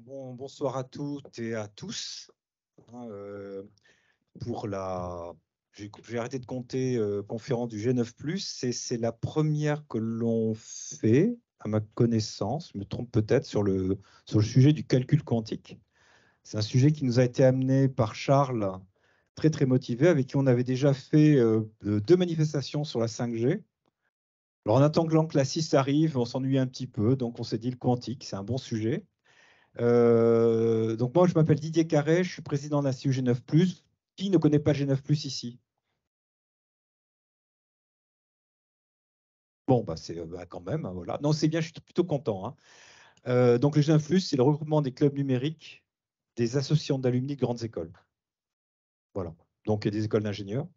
Bonsoir à toutes et à tous. Hein, j'ai arrêté de compter conférence du G9+, c'est la première que l'on fait, à ma connaissance, je me trompe peut-être, sur le sujet du calcul quantique. C'est un sujet qui nous a été amené par Charles, très très motivé, avec qui on avait déjà fait 2 manifestations sur la 5G. Alors on attend que la 6 arrive, on s'ennuie un petit peu, donc on s'est dit le quantique, c'est un bon sujet. Donc moi, je m'appelle Didier Carré, je suis président de l'Institut G9+. Qui ne connaît pas G9+ ici? Bon, bah c'est quand même, hein, voilà. Non, c'est bien, je suis plutôt content. Hein. Donc le G9+, c'est le regroupement des clubs numériques des associations d'alumni de grandes écoles. Voilà. Donc il y a des écoles d'ingénieurs,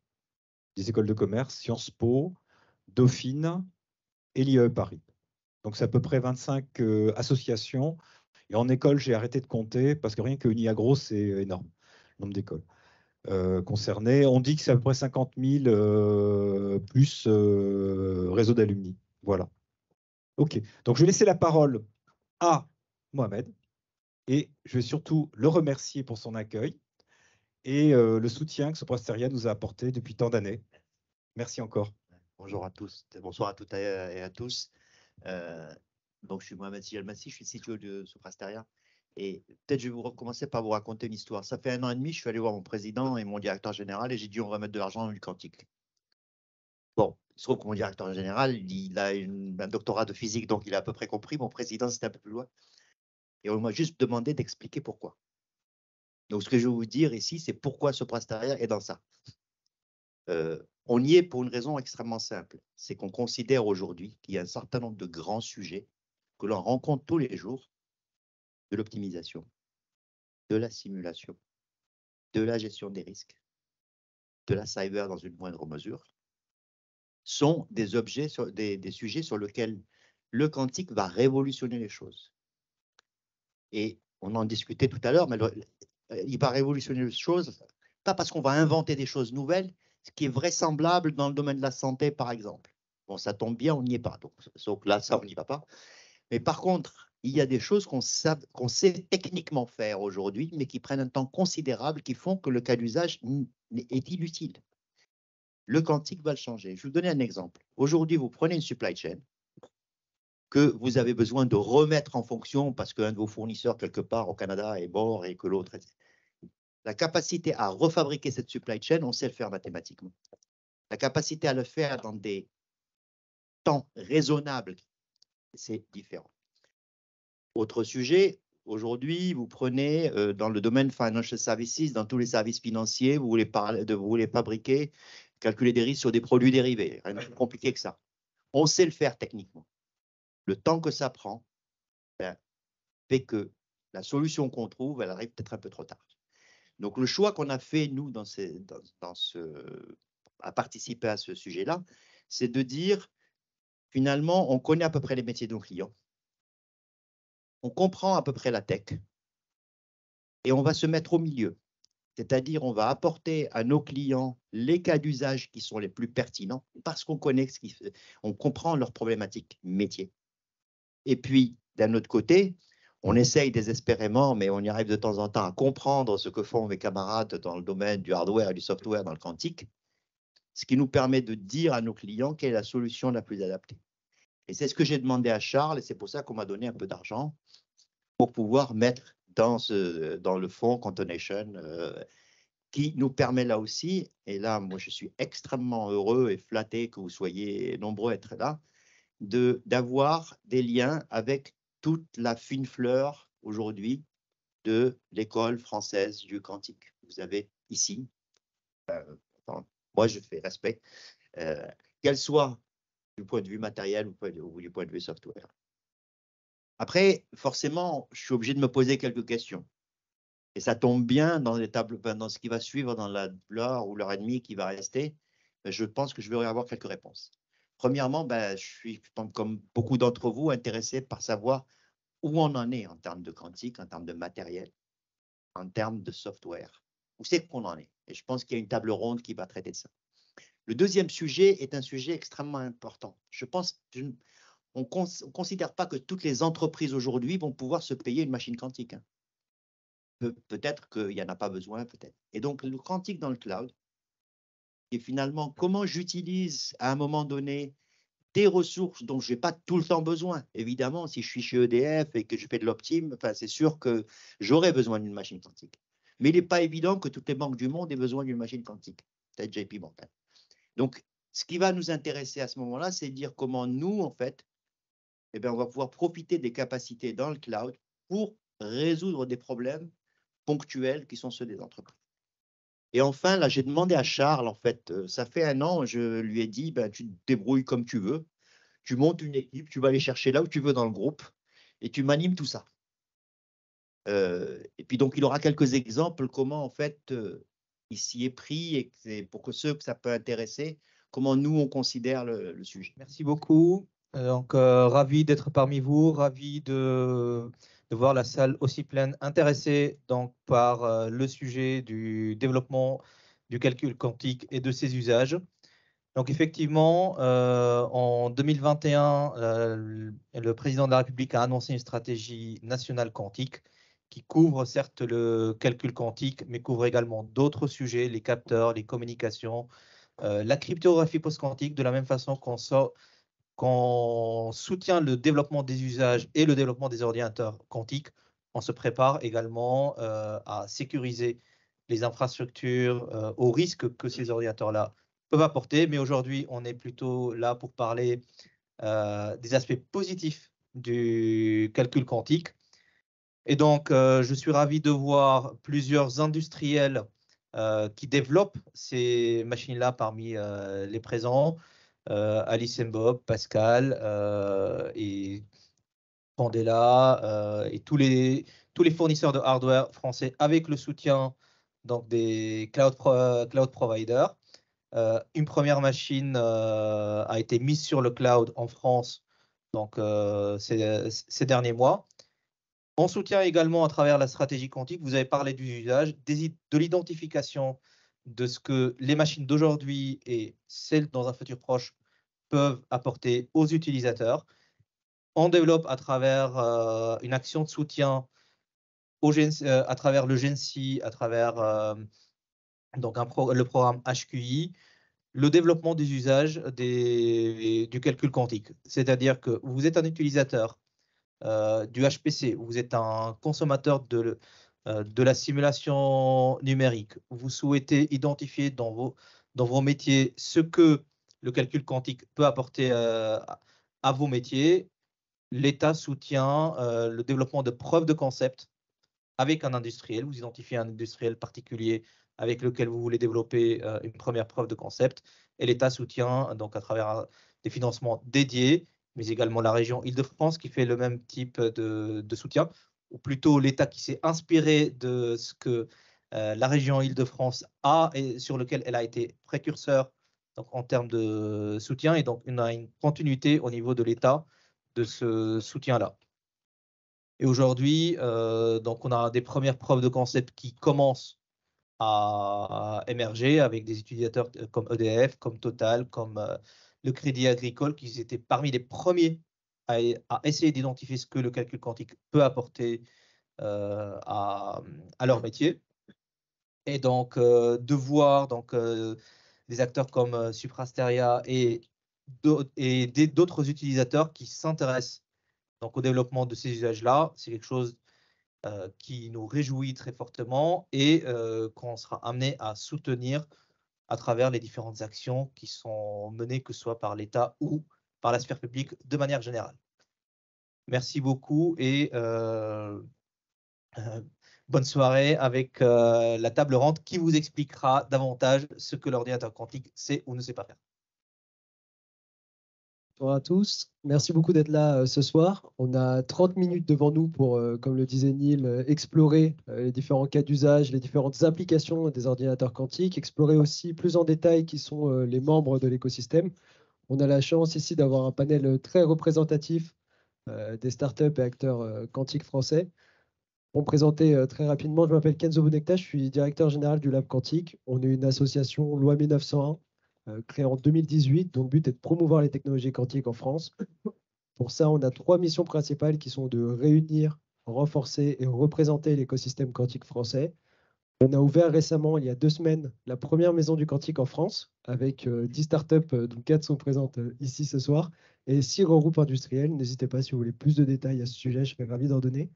des écoles de commerce, Sciences Po, Dauphine et l'IAE Paris. Donc c'est à peu près 25 associations. Et en école, j'ai arrêté de compter parce que rien que Uniagro, c'est énorme, le nombre d'écoles. Concernés. On dit que c'est à peu près 50 000 plus réseau d'alumni. Voilà. OK. Donc, je vais laisser la parole à Mohamed et je vais surtout le remercier pour son accueil et le soutien que ce prestataire nous a apporté depuis tant d'années. Merci encore. Bonjour à tous, bonsoir à toutes et à tous. Donc, je suis Mohamed Sijalmassi, je suis CTO de Soprasteria. Et peut-être je vais commencer par vous raconter une histoire. Ça fait 1 an et demi, je suis allé voir mon président et mon directeur général et j'ai dit on va mettre de l'argent dans du quantique. Bon, il se trouve que mon directeur général, il a un doctorat de physique, donc il a à peu près compris. Mon président, c'était un peu plus loin. Et on m'a juste demandé d'expliquer pourquoi. Donc, ce que je vais vous dire ici, c'est pourquoi Soprasteria est dans ça. On y est pour une raison extrêmement simple. C'est qu'on considère aujourd'hui qu'il y a un certain nombre de grands sujets que l'on rencontre tous les jours, de l'optimisation, de la simulation, de la gestion des risques, de la cyber dans une moindre mesure, sont des objets, des sujets sur lesquels le quantique va révolutionner les choses. Et on en discutait tout à l'heure, mais il va révolutionner les choses, pas parce qu'on va inventer des choses nouvelles, ce qui est vraisemblable dans le domaine de la santé, par exemple. Bon, ça tombe bien, on n'y est pas. Donc là, ça, on n'y va pas. Mais par contre, il y a des choses qu'on sait techniquement faire aujourd'hui, mais qui prennent un temps considérable, qui font que le cas d'usage est inutile. Le quantique va le changer. Je vais vous donner un exemple. Aujourd'hui, vous prenez une supply chain que vous avez besoin de remettre en fonction parce qu'un de vos fournisseurs quelque part au Canada est mort et que l'autre est... La capacité à refabriquer cette supply chain, on sait le faire mathématiquement. La capacité à le faire dans des temps raisonnables, c'est différent. Autre sujet, aujourd'hui, vous prenez dans le domaine financial services, dans tous les services financiers, vous voulez fabriquer, calculer des risques sur des produits dérivés. Rien de plus compliqué que ça. On sait le faire techniquement. Le temps que ça prend fait que la solution qu'on trouve, elle arrive peut-être un peu trop tard. Donc, le choix qu'on a fait, nous, à participer à ce sujet-là, c'est de dire, finalement, on connaît à peu près les métiers de nos clients, on comprend à peu près la tech, et on va se mettre au milieu. C'est-à-dire, on va apporter à nos clients les cas d'usage qui sont les plus pertinents, parce qu'on connaît on comprend leurs problématiques métiers. Et puis, d'un autre côté, on essaye désespérément, mais on y arrive de temps en temps à comprendre ce que font mes camarades dans le domaine du hardware et du software dans le quantique, ce qui nous permet de dire à nos clients quelle est la solution la plus adaptée. Et c'est ce que j'ai demandé à Charles, et c'est pour ça qu'on m'a donné un peu d'argent pour pouvoir mettre dans le fonds Quantonation, qui nous permet là aussi, et là, moi, je suis extrêmement heureux et flatté que vous soyez nombreux à être là, d'avoir des liens avec toute la fine fleur aujourd'hui de l'école française du quantique. Vous avez ici, moi je fais respect, qu'elle soit du point de vue matériel ou du point de vue software. Après, forcément, je suis obligé de me poser quelques questions. Et ça tombe bien dans ce qui va suivre dans l'heure ou l'heure et demie qui va rester. Je pense que je vais avoir quelques réponses. Premièrement, je suis, comme beaucoup d'entre vous, intéressé par savoir où on en est en termes de quantique, en termes de matériel, en termes de software. Où c'est qu'on en est? Et je pense qu'il y a une table ronde qui va traiter de ça. Le deuxième sujet est un sujet extrêmement important. Je pense qu'on ne considère pas que toutes les entreprises aujourd'hui vont pouvoir se payer une machine quantique. peut-être qu'il n'y en a pas besoin, peut-être. Et donc, le quantique dans le cloud, et finalement, comment j'utilise à un moment donné des ressources dont je n'ai pas tout le temps besoin. Évidemment, si je suis chez EDF et que je fais de l'optime, enfin, c'est sûr que j'aurai besoin d'une machine quantique. Mais il n'est pas évident que toutes les banques du monde aient besoin d'une machine quantique. Peut-être JP Morgan. Donc, ce qui va nous intéresser à ce moment-là, c'est de dire comment nous, en fait, eh bien, on va pouvoir profiter des capacités dans le cloud pour résoudre des problèmes ponctuels qui sont ceux des entreprises. Et enfin, là, j'ai demandé à Charles, en fait, ça fait 1 an, je lui ai dit, ben, tu te débrouilles comme tu veux, tu montes une équipe, tu vas aller chercher là où tu veux dans le groupe et tu m'animes tout ça. Et puis donc, il aura quelques exemples comment, en fait, il s'y est pris et pour que ceux que ça peut intéresser, comment nous, on considère le sujet. Merci beaucoup. Donc, ravi d'être parmi vous, ravi de voir la salle aussi pleine, intéressée donc, par le sujet du développement du calcul quantique et de ses usages. Donc, effectivement, en 2021, le président de la République a annoncé une stratégie nationale quantique qui couvre certes le calcul quantique, mais couvre également d'autres sujets, les capteurs, les communications, la cryptographie post-quantique, de la même façon qu'on soutient le développement des usages et le développement des ordinateurs quantiques, on se prépare également à sécuriser les infrastructures aux risques que ces ordinateurs-là peuvent apporter. Mais aujourd'hui, on est plutôt là pour parler des aspects positifs du calcul quantique. Et donc, je suis ravi de voir plusieurs industriels qui développent ces machines-là parmi les présents. Alice Bob, Pascal et Candela et tous les fournisseurs de hardware français avec le soutien donc, des cloud providers. Une première machine a été mise sur le cloud en France donc, ces derniers mois. On soutient également à travers la stratégie quantique, vous avez parlé du usage, de l'identification de ce que les machines d'aujourd'hui et celles dans un futur proche peuvent apporter aux utilisateurs. On développe à travers une action de soutien à travers le GENSI, à travers donc le programme HQI, le développement des usages du calcul quantique. C'est-à-dire que vous êtes un utilisateur du HPC, vous êtes un consommateur de la simulation numérique, vous souhaitez identifier dans vos métiers ce que le calcul quantique peut apporter à vos métiers, l'État soutient le développement de preuves de concept avec un industriel. Vous identifiez un industriel particulier avec lequel vous voulez développer une première preuve de concept et l'État soutient donc à travers des financements dédiés, mais également la région Île-de-France qui fait le même type de soutien, ou plutôt l'État qui s'est inspiré de ce que la région Île-de-France a et sur lequel elle a été précurseur donc, en termes de soutien, et donc on a une continuité au niveau de l'État de ce soutien-là. Et aujourd'hui, donc on a des premières preuves de concept qui commencent à émerger avec des utilisateurs comme EDF, comme Total, comme le Crédit Agricole, qui étaient parmi les premiers à essayer d'identifier ce que le calcul quantique peut apporter à leur métier. Et donc, de voir donc, des acteurs comme Suprasteria et d'autres utilisateurs qui s'intéressent donc, au développement de ces usages-là, c'est quelque chose qui nous réjouit très fortement et qu'on sera amené à soutenir à travers les différentes actions qui sont menées, que ce soit par l'État ou par la sphère publique de manière générale. Merci beaucoup et bonne soirée avec la table ronde qui vous expliquera davantage ce que l'ordinateur quantique sait ou ne sait pas faire. Bonjour à tous. Merci beaucoup d'être là ce soir. On a 30 minutes devant nous pour, comme le disait Neil, explorer les différents cas d'usage, les différentes applications des ordinateurs quantiques, explorer aussi plus en détail qui sont les membres de l'écosystème. On a la chance ici d'avoir un panel très représentatif des startups et acteurs quantiques français. Pour me présenter très rapidement, je m'appelle Kenzo Bonekta, je suis directeur général du Lab Quantique. On est une association loi 1901 créée en 2018, dont le but est de promouvoir les technologies quantiques en France. Pour ça, on a 3 missions principales qui sont de réunir renforcer et représenter l'écosystème quantique français. On a ouvert récemment, il y a 2 semaines, la première maison du quantique en France, avec 10 startups, dont 4 sont présentes ici ce soir, et 6 regroupes industriels. N'hésitez pas si vous voulez plus de détails à ce sujet, je serais ravi d'en donner.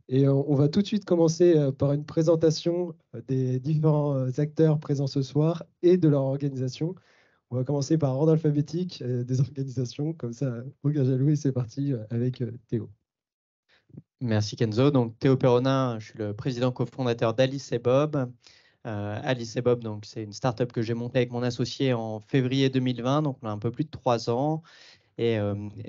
Et on va tout de suite commencer par une présentation des différents acteurs présents ce soir et de leur organisation. On va commencer par ordre alphabétique des organisations, comme ça, aucun jaloux, et c'est parti avec Théo. Merci Kenzo. Donc Théo Perronin, je suis le président cofondateur d'Alice et Bob. Alice et Bob, donc c'est une startup que j'ai montée avec mon associé en février 2020, donc on a un peu plus de 3 ans. Et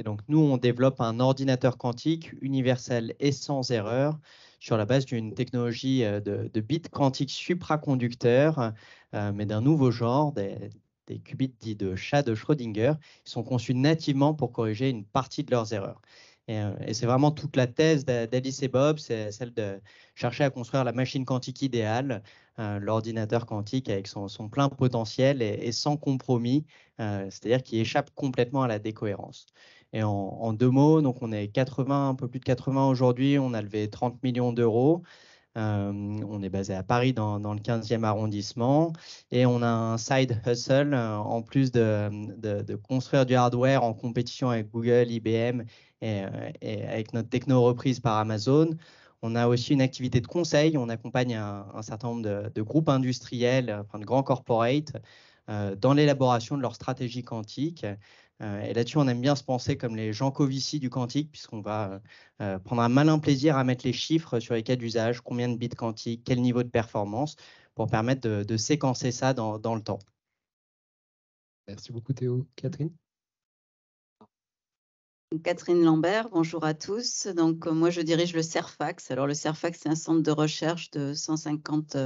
donc nous, on développe un ordinateur quantique universel et sans erreur sur la base d'une technologie de bits quantiques supraconducteurs, mais d'un nouveau genre, des qubits dits de chat de Schrödinger. Ils sont conçus nativement pour corriger une partie de leurs erreurs. Et c'est vraiment toute la thèse d'Alice et Bob, c'est celle de chercher à construire la machine quantique idéale, l'ordinateur quantique avec son plein potentiel et sans compromis, c'est-à-dire qui échappe complètement à la décohérence. Et en 2 mots, donc on est 80, un peu plus de 80 aujourd'hui, on a levé 30 millions d'euros. On est basé à Paris dans le 15e arrondissement et on a un side hustle en plus de construire du hardware en compétition avec Google, IBM et avec notre techno reprise par Amazon. On a aussi une activité de conseil. On accompagne un certain nombre de groupes industriels, enfin de grands corporates, dans l'élaboration de leur stratégie quantique. Et là-dessus, on aime bien se penser comme les Jean Covici du quantique, puisqu'on va prendre un malin plaisir à mettre les chiffres sur les cas d'usage, combien de bits quantiques, quel niveau de performance, pour permettre de séquencer ça dans le temps. Merci beaucoup Théo. Catherine? Catherine Lambert, bonjour à tous. Donc, moi, je dirige le CERFAX. Alors, le CERFAX, c'est un centre de recherche de 150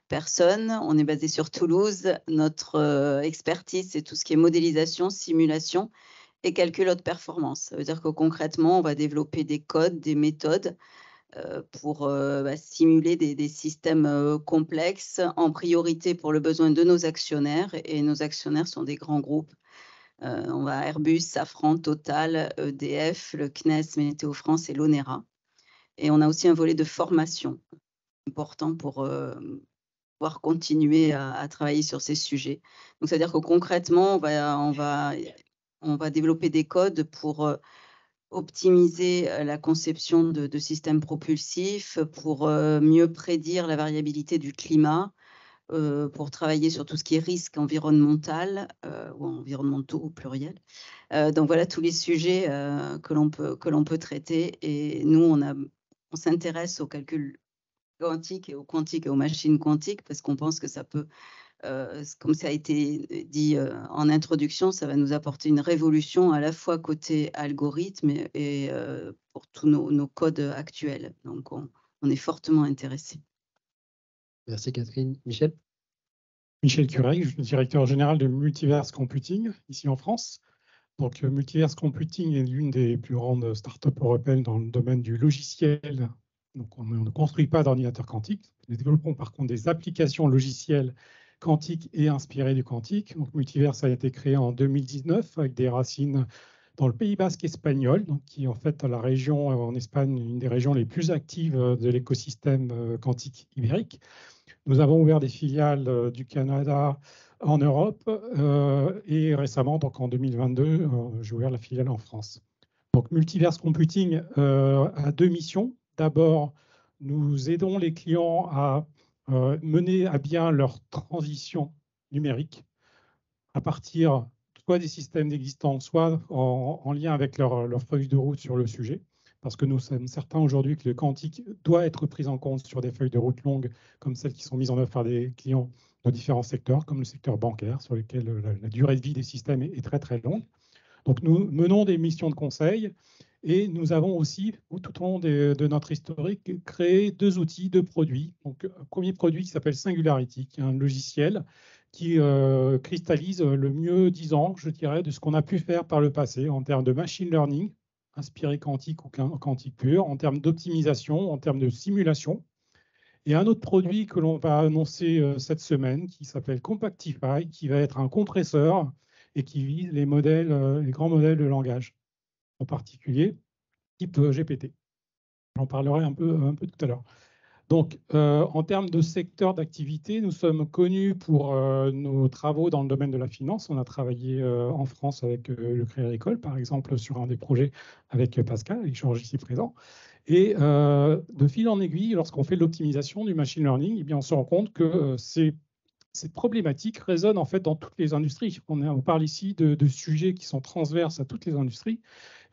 personnes. On est basé sur Toulouse. Notre expertise, c'est tout ce qui est modélisation, simulation et calcul haute performance. Ça veut dire que concrètement, on va développer des codes, des méthodes pour simuler des systèmes complexes, en priorité pour le besoin de nos actionnaires. Et nos actionnaires sont des grands groupes. On va à Airbus, Safran, Total, EDF, le CNES, Météo France et l'ONERA. Et on a aussi un volet de formation important pour pouvoir continuer à travailler sur ces sujets. Donc, c'est-à-dire que concrètement, on va développer des codes pour optimiser la conception de systèmes propulsifs, pour mieux prédire la variabilité du climat, pour travailler sur tout ce qui est risque environnemental ou environnementaux au pluriel. Donc voilà tous les sujets que l'on peut traiter. Et nous, on s'intéresse au calcul quantique et aux machines quantiques parce qu'on pense que ça peut, comme ça a été dit en introduction, ça va nous apporter une révolution à la fois côté algorithme et pour tous nos codes actuels. Donc on est fortement intéressés. Merci Catherine. Michel? Michel Curec, je suis directeur général de Multiverse Computing, ici en France. Donc, Multiverse Computing est l'une des plus grandes startups européennes dans le domaine du logiciel. Donc, on ne construit pas d'ordinateur quantique. Nous développons par contre des applications logicielles quantiques et inspirées du quantique. Donc, Multiverse a été créé en 2019 avec des racines dans le Pays basque espagnol, donc qui est en fait la région en Espagne, une des régions les plus actives de l'écosystème quantique ibérique. Nous avons ouvert des filiales du Canada en Europe et récemment, donc en 2022, j'ai ouvert la filiale en France. Donc Multiverse Computing a 2 missions. D'abord, nous aidons les clients à mener à bien leur transition numérique à partir soit des systèmes existants, soit en lien avec leur feuille de route sur le sujet. Parce que nous sommes certains aujourd'hui que le quantique doit être pris en compte sur des feuilles de route longues, comme celles qui sont mises en œuvre par des clients de différents secteurs, comme le secteur bancaire, sur lequel la durée de vie des systèmes est très très longue. Donc nous menons des missions de conseil et nous avons aussi, tout au long de notre historique, créé 2 outils, 2 produits. Donc, un premier produit qui s'appelle Singularity, qui est un logiciel qui cristallise le mieux disant, je dirais, de ce qu'on a pu faire par le passé en termes de machine learning, inspiré quantique ou quantique pur, en termes d'optimisation, en termes de simulation. Et un autre produit que l'on va annoncer cette semaine, qui s'appelle Compactify, qui va être un compresseur et qui vise les grands modèles de langage, en particulier type GPT. J'en parlerai un peu tout à l'heure. Donc, en termes de secteur d'activité, nous sommes connus pour nos travaux dans le domaine de la finance. On a travaillé en France avec le Crédit Agricole, par exemple, sur un des projets avec Pascal, avec Georges ici présent. Et de fil en aiguille, lorsqu'on fait de l'optimisation du machine learning, eh bien, on se rend compte que ces problématiques résonnent en fait dans toutes les industries. On parle ici de sujets qui sont transverses à toutes les industries.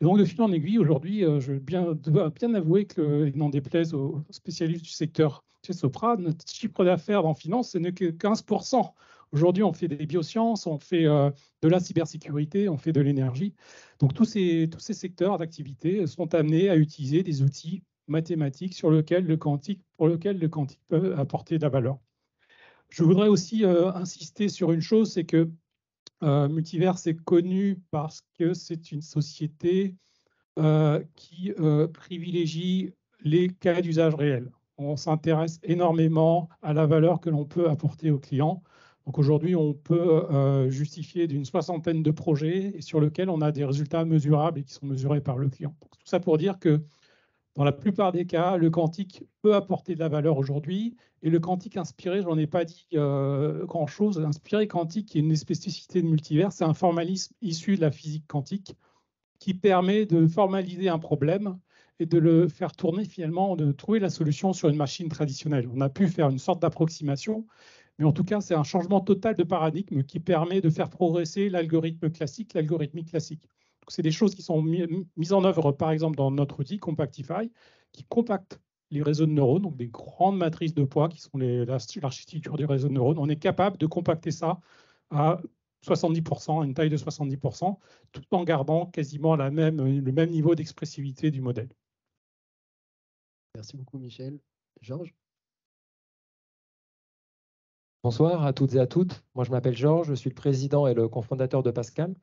Et donc, de fil en aiguille, aujourd'hui, je dois bien avouer que, n'en déplaise aux spécialistes du secteur chez Sopra, notre chiffre d'affaires en finance, ce n'est que 15%. Aujourd'hui, on fait des biosciences, on fait de la cybersécurité, on fait de l'énergie. Donc, tous ces secteurs d'activité sont amenés à utiliser des outils mathématiques pour lesquels le quantique peut apporter de la valeur. Je voudrais aussi insister sur une chose, c'est que Multiverse est connu parce que c'est une société qui privilégie les cas d'usage réels. On s'intéresse énormément à la valeur que l'on peut apporter aux clients. Donc aujourd'hui, on peut justifier d'une 60aine de projets sur lesquels on a des résultats mesurables et qui sont mesurés par le client. Donc, tout ça pour dire que dans la plupart des cas, le quantique peut apporter de la valeur aujourd'hui. Et le quantique inspiré, je n'en ai pas dit grand-chose. L'inspiré quantique, qui est une spécificité de Multivers, c'est un formalisme issu de la physique quantique qui permet de formaliser un problème et de le faire tourner finalement, de trouver la solution sur une machine traditionnelle. On a pu faire une sorte d'approximation, mais en tout cas, c'est un changement total de paradigme qui permet de faire progresser l'algorithme classique, l'algorithmique classique. C'est des choses qui sont mises en œuvre, par exemple, dans notre outil Compactify, qui compacte les réseaux de neurones, donc des grandes matrices de poids qui sont l'architecture du réseau de neurones. On est capable de compacter ça à 70%, une taille de 70%, tout en gardant quasiment le même niveau d'expressivité du modèle. Merci beaucoup, Michel. Georges? Bonsoir à toutes et à toutes. Moi, je m'appelle Georges, je suis le président et le cofondateur de Pascal.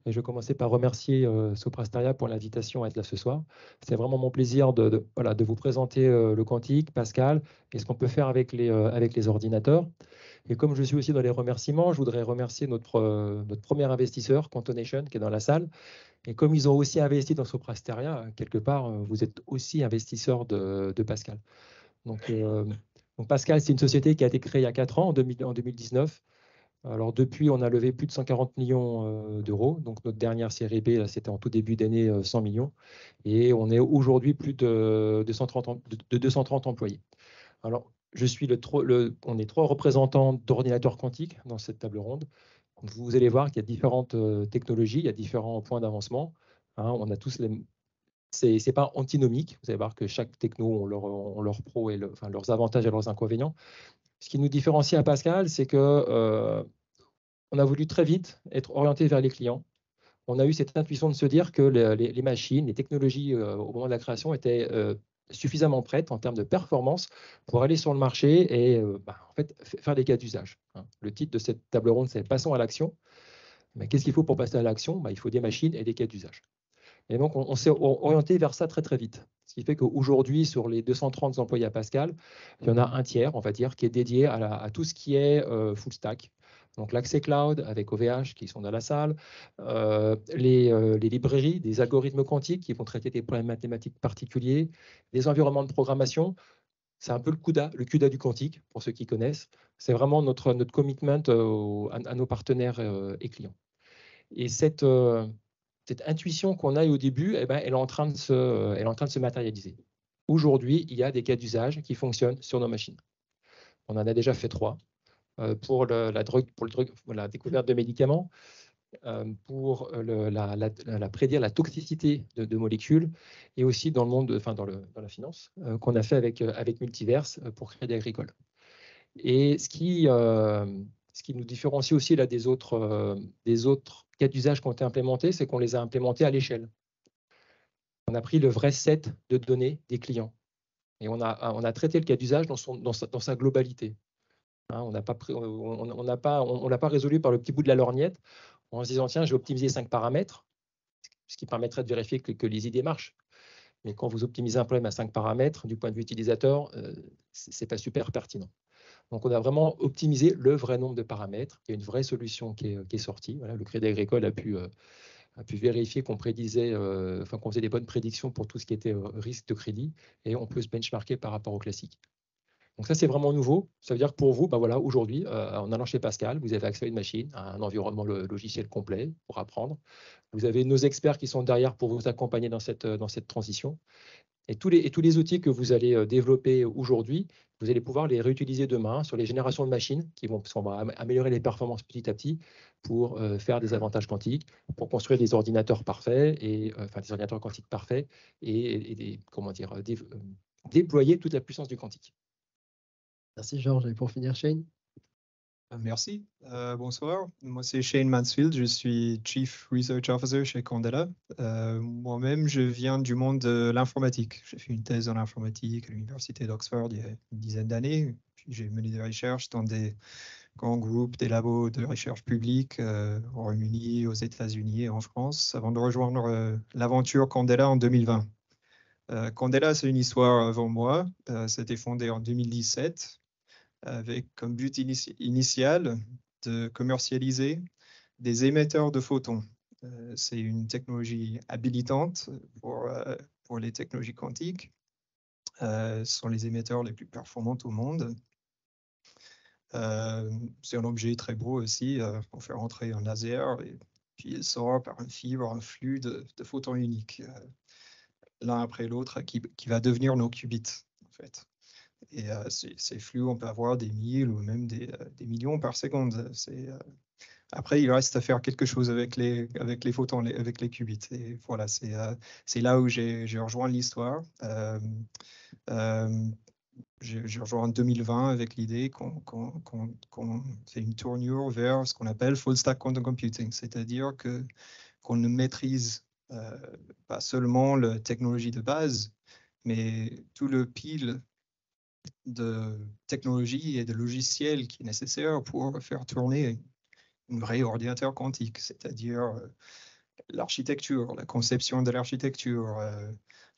Et je vais commencer par remercier Soprasteria pour l'invitation à être là ce soir. C'est vraiment mon plaisir de vous présenter le quantique, Pascal, et ce qu'on peut faire avec les ordinateurs. Et comme je suis aussi dans les remerciements, je voudrais remercier notre premier investisseur, Quantonation, qui est dans la salle. Et comme ils ont aussi investi dans Soprasteria, quelque part, vous êtes aussi investisseur de Pascal. Donc Pascal, c'est une société qui a été créée il y a 4 ans, en 2019. Alors depuis, on a levé plus de 140 millions d'euros. Donc notre dernière série B, c'était en tout début d'année 100 millions. Et on est aujourd'hui plus de 230 employés. Alors, on est 3 représentants d'ordinateurs quantiques dans cette table ronde. Vous allez voir qu'il y a différentes technologies, il y a différents points d'avancement. On a tous c'est pas antinomique. Vous allez voir que chaque techno ont leurs pros et leurs avantages et leurs inconvénients. Ce qui nous différencie à Pascal, c'est que on a voulu très vite être orienté vers les clients. On a eu cette intuition de se dire que les machines, les technologies au moment de la création étaient suffisamment prêtes en termes de performance pour aller sur le marché et en fait, faire des cas d'usage. Le titre de cette table ronde, c'est « Passons à l'action ». Mais qu'est-ce qu'il faut pour passer à l'action? Il faut des machines et des cas d'usage. Et donc, on s'est orienté vers ça très, très vite. Ce qui fait qu'aujourd'hui, sur les 230 employés à Pascal, il y en a un tiers, on va dire, qui est dédié à tout ce qui est full stack. Donc, l'accès cloud avec OVH qui sont dans la salle, les librairies, des algorithmes quantiques qui vont traiter des problèmes mathématiques particuliers, des environnements de programmation. C'est un peu le CUDA du quantique, pour ceux qui connaissent. C'est vraiment notre commitment à nos partenaires et clients. Et cette intuition qu'on a eu au début, elle est en train de se matérialiser. Aujourd'hui, il y a des cas d'usage qui fonctionnent sur nos machines. On en a déjà fait 3 pour la découverte de médicaments, pour prédire la toxicité de molécules, et aussi dans le monde, dans la finance, qu'on a fait avec Multiverse pour Crédit Agricole. Et ce qui nous différencie aussi là, des autres cas d'usage qui ont été implémentés, c'est qu'on les a implémentés à l'échelle. On a pris le vrai set de données des clients et on a traité le cas d'usage dans sa globalité. On l'a pas résolu par le petit bout de la lorgnette en se disant tiens, je vais optimiser 5 paramètres, ce qui permettrait de vérifier que les idées marchent. Mais quand vous optimisez un problème à 5 paramètres, du point de vue utilisateur, ce n'est pas super pertinent. Donc, on a vraiment optimisé le vrai nombre de paramètres. Il y a une vraie solution qui est sortie. Voilà, le Crédit Agricole a pu a pu vérifier qu'on prédisait, qu'on faisait des bonnes prédictions pour tout ce qui était risque de crédit, et on peut se benchmarker par rapport au classique. Donc ça, c'est vraiment nouveau. Ça veut dire que pour vous, voilà, aujourd'hui, en allant chez Pascal, vous avez accès à une machine, à un environnement logiciel complet pour apprendre. Vous avez nos experts qui sont derrière pour vous accompagner dans cette transition. Et tous les outils que vous allez développer aujourd'hui, vous allez pouvoir les réutiliser demain sur les générations de machines qui vont améliorer les performances petit à petit pour faire des avantages quantiques, pour construire des ordinateurs parfaits, des ordinateurs quantiques parfaits et déployer toute la puissance du quantique. Merci Georges. Et pour finir, Shane. Merci. Bonsoir. Moi, c'est Shane Mansfield. Je suis Chief Research Officer chez Candela. Moi-même, je viens du monde de l'informatique. J'ai fait une thèse en informatique à l'Université d'Oxford il y a une dizaine d'années. Puis j'ai mené des recherches dans des grands groupes, des labos de recherche publique au Royaume-Uni, aux États-Unis et en France, avant de rejoindre l'aventure Candela en 2020. Candela, c'est une histoire avant moi. C'était fondé en 2017. Avec comme but initial de commercialiser des émetteurs de photons. C'est une technologie habilitante pour les technologies quantiques. Ce sont les émetteurs les plus performants au monde. C'est un objet très beau aussi. On fait rentrer un laser et puis il sort par une fibre, un flux de photons uniques, l'un après l'autre, qui va devenir nos qubits, en fait. Et ces flux, on peut avoir des 1000 ou même des millions par seconde. Après, il reste à faire quelque chose avec les photons, avec les qubits. Et voilà, c'est là où j'ai rejoint l'histoire. J'ai rejoint en 2020 avec l'idée qu'on fait une tournure vers ce qu'on appelle full stack quantum computing, c'est-à-dire qu'on ne maîtrise pas seulement la technologie de base, mais tout le pile de technologie et de logiciels qui est nécessaire pour faire tourner un vrai ordinateur quantique, c'est-à-dire l'architecture, la conception de l'architecture,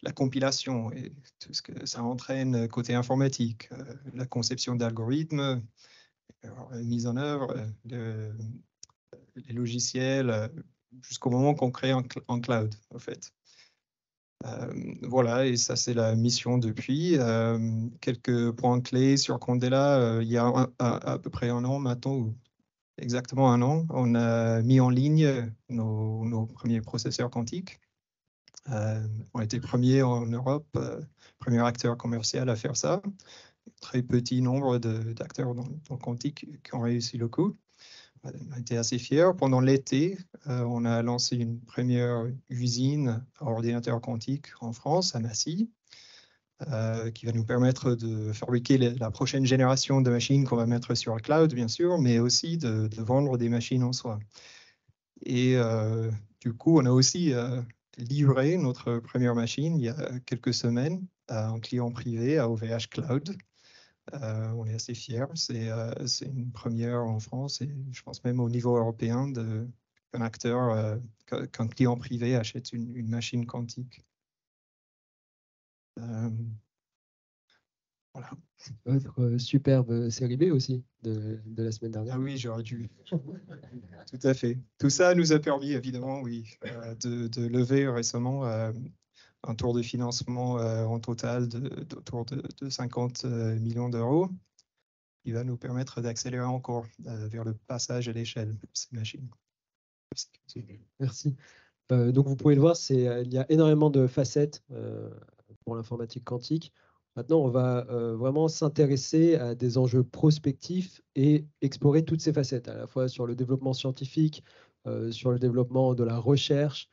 la compilation et tout ce que ça entraîne côté informatique, la conception d'algorithmes, la mise en œuvre, les logiciels, jusqu'au moment qu'on crée en cloud, en fait. Voilà, et ça c'est la mission depuis. Quelques points clés sur Candela. Il y a à peu près un an maintenant, ou exactement un an, on a mis en ligne nos premiers processeurs quantiques. On a été premiers en Europe, premier acteur commercial à faire ça. Très petit nombre d'acteurs dans le quantique qui ont réussi le coup. On a été assez fiers. Pendant l'été, on a lancé une première usine à ordinateur quantique en France, à Massy, qui va nous permettre de fabriquer la prochaine génération de machines qu'on va mettre sur le cloud, bien sûr, mais aussi de vendre des machines en soi. Et du coup, on a aussi livré notre première machine il y a quelques semaines à un client privé, à OVH Cloud. On est assez fiers. C'est une première en France et je pense même au niveau européen qu'un acteur, qu'un client privé achète une machine quantique. Voilà. Votre superbe série B aussi de la semaine dernière. Ah oui, j'aurais dû. Tout à fait. Tout ça nous a permis, évidemment, oui, de lever récemment un tour de financement en total d'autour de 50 millions d'euros, qui va nous permettre d'accélérer encore vers le passage à l'échelle de ces machines. Merci. Donc vous pouvez le voir, il y a énormément de facettes pour l'informatique quantique. Maintenant, on va vraiment s'intéresser à des enjeux prospectifs et explorer toutes ces facettes, à la fois sur le développement scientifique, sur le développement de la recherche,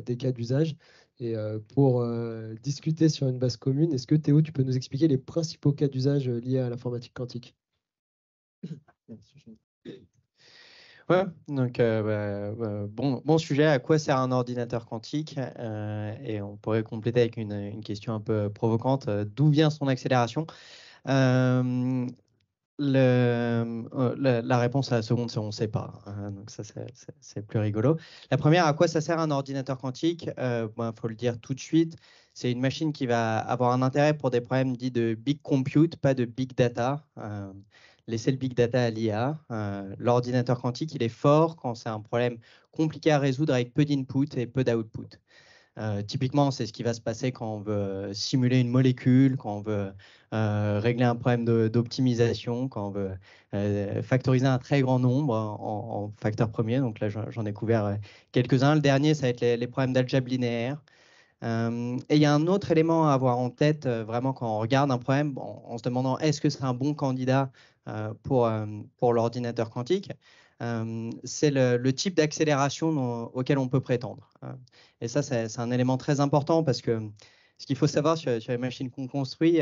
des cas d'usage. Et pour discuter sur une base commune, est-ce que Théo, tu peux nous expliquer les principaux cas d'usage liés à l'informatique quantique? Ouais, donc bon sujet. À quoi sert un ordinateur quantique? Et on pourrait compléter avec une question un peu provocante. D'où vient son accélération? La réponse à la seconde, c'est on ne sait pas. Donc ça, c'est plus rigolo. La première, à quoi ça sert un ordinateur quantique? Faut le dire tout de suite. C'est une machine qui va avoir un intérêt pour des problèmes dits de big compute, pas de big data. laisser le big data à l'IA. L'ordinateur quantique, il est fort quand c'est un problème compliqué à résoudre avec peu d'input et peu d'output. Typiquement, c'est ce qui va se passer quand on veut simuler une molécule, quand on veut régler un problème d'optimisation, quand on veut factoriser un très grand nombre en facteurs premiers. Donc là, j'en ai couvert quelques-uns. Le dernier, ça va être les problèmes d'algèbre linéaire. Et il y a un autre élément à avoir en tête, vraiment, quand on regarde un problème, en se demandant est-ce que c'est un bon candidat pour l'ordinateur quantique, c'est le type d'accélération auquel on peut prétendre. Et ça, c'est un élément très important parce que ce qu'il faut savoir sur les machines qu'on construit,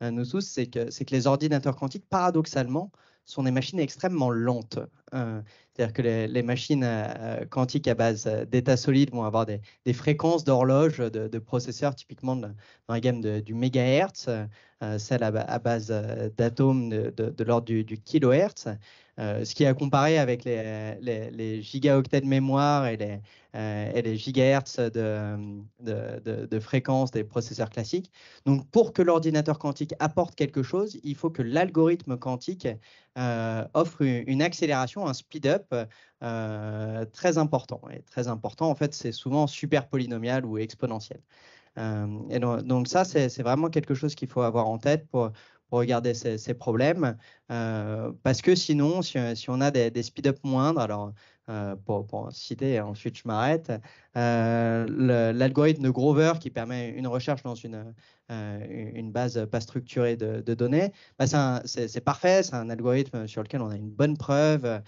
nous tous, c'est que les ordinateurs quantiques, paradoxalement, sont des machines extrêmement lentes. C'est-à-dire que les machines quantiques à base d'état solide vont avoir des fréquences d'horloge de processeurs typiquement dans la gamme du mégahertz, celles à base d'atomes de l'ordre du kilohertz, ce qui est à comparer avec les gigaoctets de mémoire et les gigahertz de fréquence des processeurs classiques. Donc, pour que l'ordinateur quantique apporte quelque chose, il faut que l'algorithme quantique offre une accélération, un speed-up très important. Et très important, en fait, c'est souvent super polynomial ou exponentiel. Et donc ça, c'est vraiment quelque chose qu'il faut avoir en tête pour regarder ces problèmes. Parce que sinon, si on a des speed-up moindres, alors pour citer, ensuite je m'arrête, l'algorithme de Grover qui permet une recherche dans une base pas structurée de données, bah c'est parfait, c'est un algorithme sur lequel on a une bonne preuve,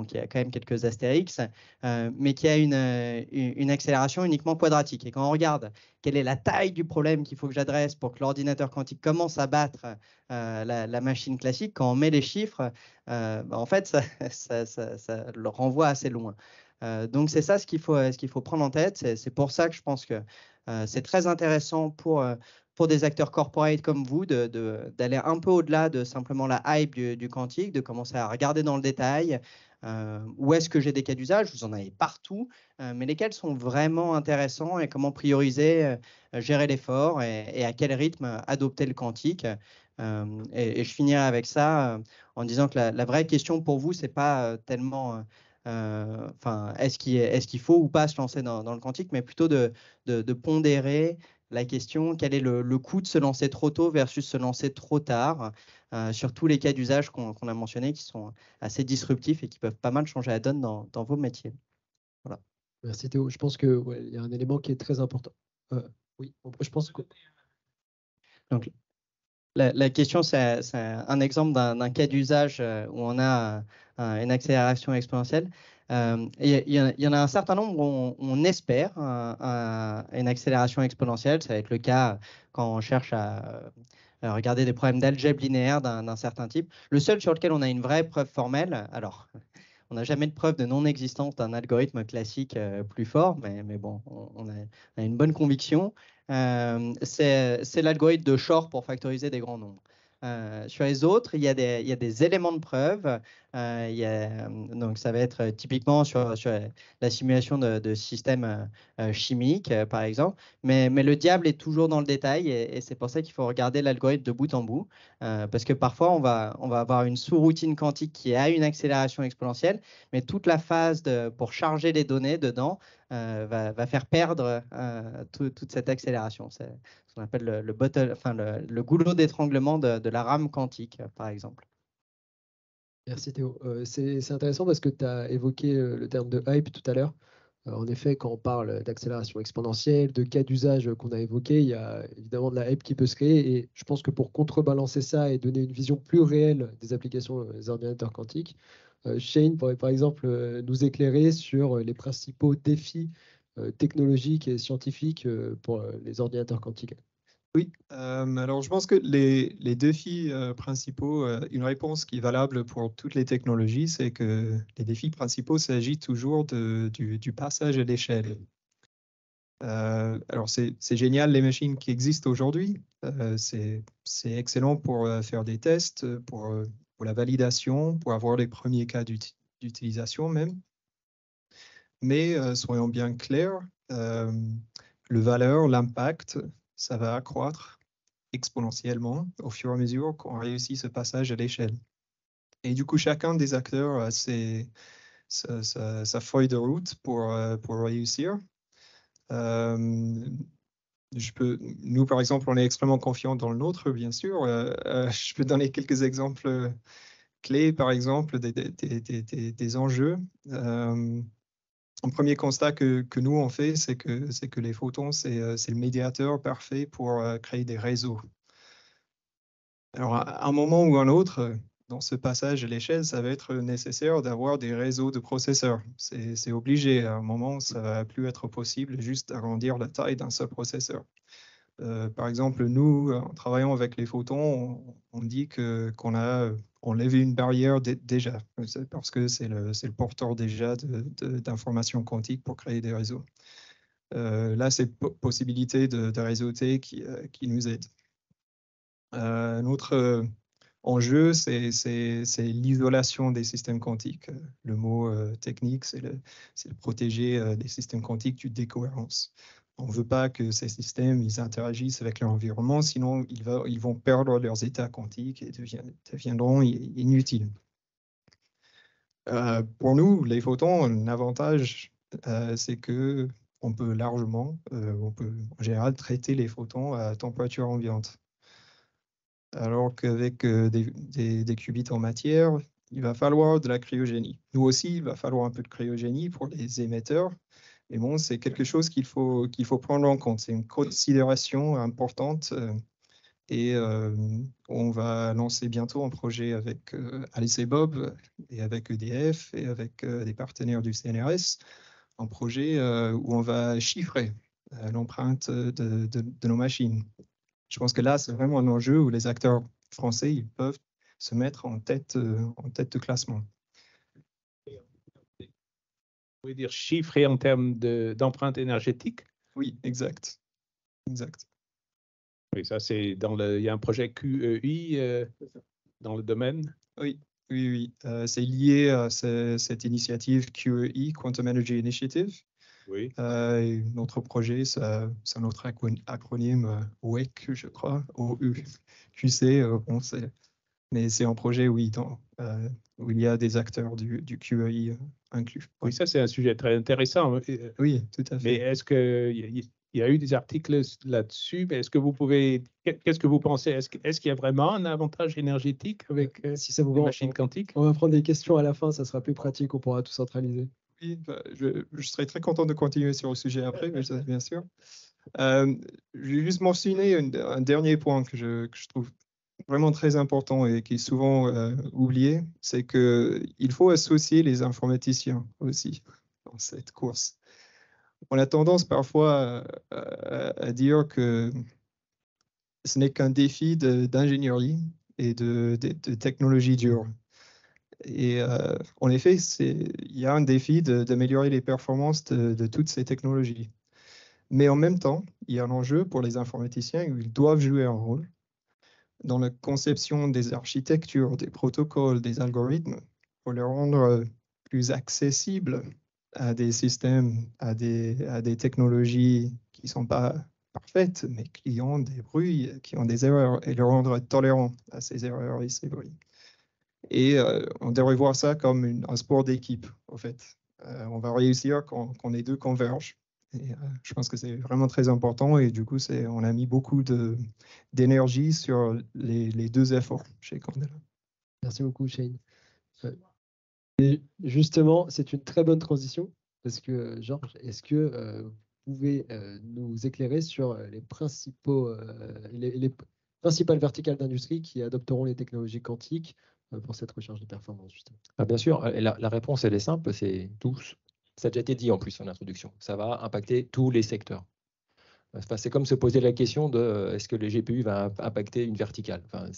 qui a quand même quelques astérix, mais qui a une accélération uniquement quadratique. Et quand on regarde quelle est la taille du problème qu'il faut que j'adresse pour que l'ordinateur quantique commence à battre la machine classique, quand on met les chiffres, en fait, ça le renvoie assez loin. Donc, c'est ça ce qu'il faut prendre en tête. C'est pour ça que je pense que c'est très intéressant pour des acteurs corporate comme vous d'aller un peu au-delà de simplement la hype du quantique, de commencer à regarder dans le détail où est-ce que j'ai des cas d'usage. Vous en avez partout, mais lesquels sont vraiment intéressants et comment prioriser, gérer l'effort et à quel rythme adopter le quantique. Et je finirai avec ça en disant que la vraie question pour vous, c'est pas tellement est-ce qu'il faut ou pas se lancer dans le quantique, mais plutôt de pondérer la question, quel est le coût de se lancer trop tôt versus se lancer trop tard sur tous les cas d'usage qu'on a mentionnés qui sont assez disruptifs et qui peuvent pas mal changer la donne dans vos métiers. Voilà. Merci Théo. Je pense qu'il y a un élément qui est très important. Oui, je pense que... Donc, la question, c'est un exemple d'un cas d'usage où on a une accélération exponentielle. Il y en a un certain nombre où on espère une accélération exponentielle. Ça va être le cas quand on cherche à regarder des problèmes d'algèbre linéaire d'un certain type. Le seul sur lequel on a une vraie preuve formelle, alors on n'a jamais de preuve de non-existence d'un algorithme classique plus fort, mais bon, on a une bonne conviction. C'est l'algorithme de Shor pour factoriser des grands nombres. Sur les autres, il y a des éléments de preuve. Donc, ça va être typiquement sur la simulation de systèmes chimiques, par exemple. Mais le diable est toujours dans le détail et c'est pour ça qu'il faut regarder l'algorithme de bout en bout. Parce que parfois, on va avoir une sous-routine quantique qui a une accélération exponentielle, mais toute la phase pour charger les données dedans va faire perdre toute cette accélération. C'est ce qu'on appelle le goulot d'étranglement de la rame quantique, par exemple. Merci Théo. C'est intéressant parce que tu as évoqué le terme de hype tout à l'heure. En effet, quand on parle d'accélération exponentielle, de cas d'usage qu'on a évoqués, il y a évidemment de la hype qui peut se créer. Et je pense que pour contrebalancer ça et donner une vision plus réelle des applications des ordinateurs quantiques, Shane pourrait par exemple nous éclairer sur les principaux défis technologiques et scientifiques pour les ordinateurs quantiques. Oui, alors je pense que les défis principaux, une réponse qui est valable pour toutes les technologies, c'est que les défis principaux s'agit toujours du passage à l'échelle. Alors c'est génial les machines qui existent aujourd'hui, c'est excellent pour faire des tests, pour la validation, pour avoir les premiers cas d'utilisation même. Mais soyons bien clairs, le valeur, l'impact, ça va accroître exponentiellement au fur et à mesure qu'on réussit ce passage à l'échelle. Et du coup, chacun des acteurs a sa feuille de route pour réussir. Nous, par exemple, on est extrêmement confiants dans le nôtre, bien sûr. Je peux donner quelques exemples clés, par exemple, des enjeux. Un premier constat que nous, on fait, c'est que les photons, c'est le médiateur parfait pour créer des réseaux. Alors, à un moment ou un autre, dans ce passage à l'échelle, ça va être nécessaire d'avoir des réseaux de processeurs. C'est obligé. À un moment, ça ne va plus être possible juste d'agrandir la taille d'un seul processeur. Par exemple, nous, en travaillant avec les photons, on dit qu'on a enlevé une barrière déjà, parce que c'est le porteur déjà d'informations quantiques pour créer des réseaux. Là, c'est possibilité de réseauter qui nous aide. Un autre enjeu, c'est l'isolation des systèmes quantiques. Le mot technique, c'est le protéger des systèmes quantiques du décohérence. On ne veut pas que ces systèmes ils interagissent avec leur environnement, sinon ils vont perdre leurs états quantiques et deviendront inutiles. Pour nous, les photons, un avantage, c'est que on peut largement, on peut en général traiter les photons à température ambiante. Alors qu'avec des qubits en matière, il va falloir de la cryogénie. Nous aussi, il va falloir un peu de cryogénie pour les émetteurs. Mais bon, c'est quelque chose qu'il faut prendre en compte. C'est une considération importante. Et on va lancer bientôt un projet avec Alice et Bob et avec EDF et avec des partenaires du CNRS, un projet où on va chiffrer l'empreinte de nos machines. Je pense que là, c'est vraiment un enjeu où les acteurs français ils peuvent se mettre en tête de classement. Vous voulez dire chiffrer en termes d'empreinte énergétique? Oui, exact. Oui, ça c'est il y a un projet QEI dans le domaine. Oui. C'est lié à cette initiative QEI, Quantum Energy Initiative. Oui. Notre projet, c'est un autre acronyme WEC, je crois, OUQC. Mais c'est un projet, oui, où il y a des acteurs du QEI inclus. Oui, ça c'est un sujet très intéressant. Oui, tout à fait. Mais est-ce qu'il y a eu des articles là-dessus? Est-ce que vous pouvez, qu'est-ce que vous pensez? Est-ce qu'il y a vraiment un avantage énergétique avec si ça vous les va, machines quantiques? On va prendre des questions à la fin, ça sera plus pratique, on pourra tout centraliser. Oui, je serais très content de continuer sur le sujet après, mais bien sûr. Je vais juste mentionner un dernier point que je trouve vraiment très important et qui est souvent oublié, c'est qu'il faut associer les informaticiens aussi dans cette course. On a tendance parfois à dire que ce n'est qu'un défi d'ingénierie et de technologie dure. Et en effet, il y a un défi d'améliorer les performances de toutes ces technologies. Mais en même temps, il y a un enjeu pour les informaticiens où ils doivent jouer un rôle dans la conception des architectures, des protocoles, des algorithmes, pour les rendre plus accessibles à des systèmes, à des technologies qui ne sont pas parfaites, mais qui ont des bruits, qui ont des erreurs, et les rendre tolérants à ces erreurs et ces bruits. Et on devrait voir ça comme un sport d'équipe, en fait. On va réussir quand les deux convergent. Et, je pense que c'est vraiment très important et du coup, on a mis beaucoup d'énergie sur les deux efforts chez Candela. Merci beaucoup, Shane. Et justement, c'est une très bonne transition parce que, Georges, est-ce que vous pouvez nous éclairer sur les principales verticales d'industrie qui adopteront les technologies quantiques pour cette recherche de performance, justement? Bien sûr, la réponse, elle est simple, c'est tous. Ça a déjà été dit en plus en introduction. Ça va impacter tous les secteurs. Enfin, c'est comme se poser la question de est-ce que le GPU va impacter une verticale. Enfin,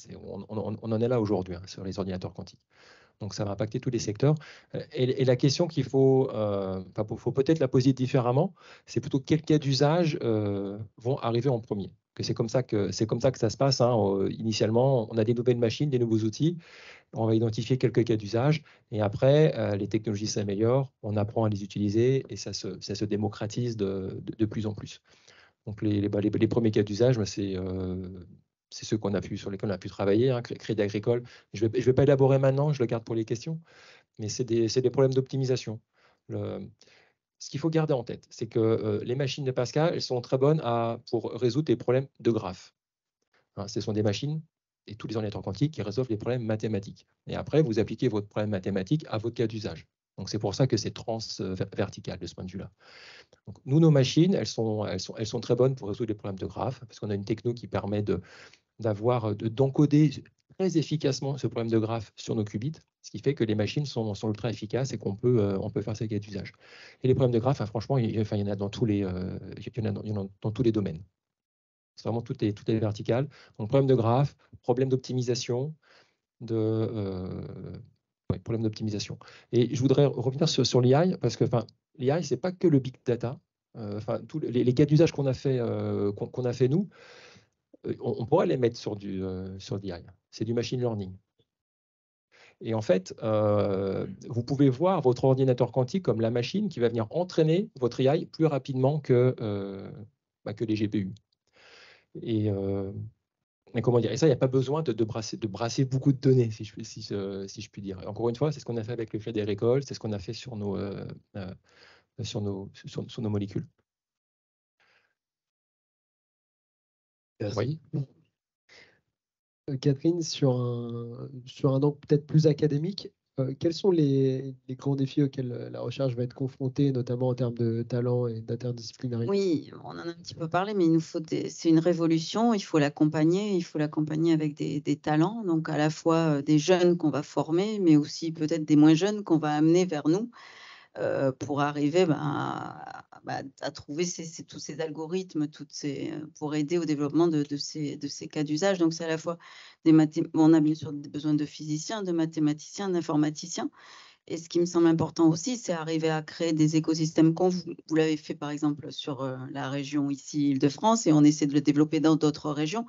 on en est là aujourd'hui sur les ordinateurs quantiques. Donc, ça va impacter tous les secteurs. Et la question qu'il faut peut-être la poser différemment, c'est plutôt quels cas d'usage vont arriver en premier. C'est comme ça que ça se passe. Initialement, on a des nouvelles machines, des nouveaux outils. On va identifier quelques cas d'usage et après, les technologies s'améliorent, on apprend à les utiliser et ça se démocratise de plus en plus. Donc, les premiers cas d'usage, c'est c'est ceux sur lesquels on a pu travailler, hein, Crédit Agricole. Je ne vais pas élaborer maintenant, je le garde pour les questions, mais c'est des problèmes d'optimisation. Ce qu'il faut garder en tête, c'est que les machines de Pascal, elles sont très bonnes pour résoudre des problèmes de graphes. Hein, ce sont des machines, et tous les ordinateurs quantiques, qui résolvent les problèmes mathématiques. Et après, vous appliquez votre problème mathématique à votre cas d'usage. Donc, c'est pour ça que c'est transvertical de ce point de vue-là. Nous, nos machines, elles sont très bonnes pour résoudre les problèmes de graphes, parce qu'on a une techno qui permet d'encoder très efficacement ce problème de graphe sur nos qubits, ce qui fait que les machines sont ultra efficaces et qu'on peut faire ces cas d'usage. Et les problèmes de graphe, franchement, il y en a dans tous les domaines. C'est vraiment toutes les verticales. Donc, problème de graphe, problème d'optimisation, problème d'optimisation. Et je voudrais revenir sur l'AI, parce que l'AI, ce n'est pas que le big data. Tous les cas d'usage qu'on a fait nous, on pourrait les mettre sur l'AI. C'est du machine learning. Et en fait, vous pouvez voir votre ordinateur quantique comme la machine qui va venir entraîner votre AI plus rapidement que les GPU. Et comment dire, et ça, il n'y a pas besoin de brasser beaucoup de données, si je puis dire. Et encore une fois, c'est ce qu'on a fait avec le Crédit Agricole, c'est ce qu'on a fait sur nos molécules. Merci. Oui. Catherine, sur un angle peut-être plus académique, quels sont les grands défis auxquels la recherche va être confrontée, notamment en termes de talent et d'interdisciplinarité? Oui, on en a un petit peu parlé, mais c'est une révolution, il faut l'accompagner avec des talents, donc à la fois des jeunes qu'on va former, mais aussi peut-être des moins jeunes qu'on va amener vers nous pour arriver à trouver tous ces algorithmes, pour aider au développement de ces cas d'usage. Donc, c'est à la fois on a bien sûr des besoins de physiciens, de mathématiciens, d'informaticiens. Et ce qui me semble important aussi, c'est arriver à créer des écosystèmes comme vous l'avez fait par exemple sur la région ici, Île-de-France, et on essaie de le développer dans d'autres régions,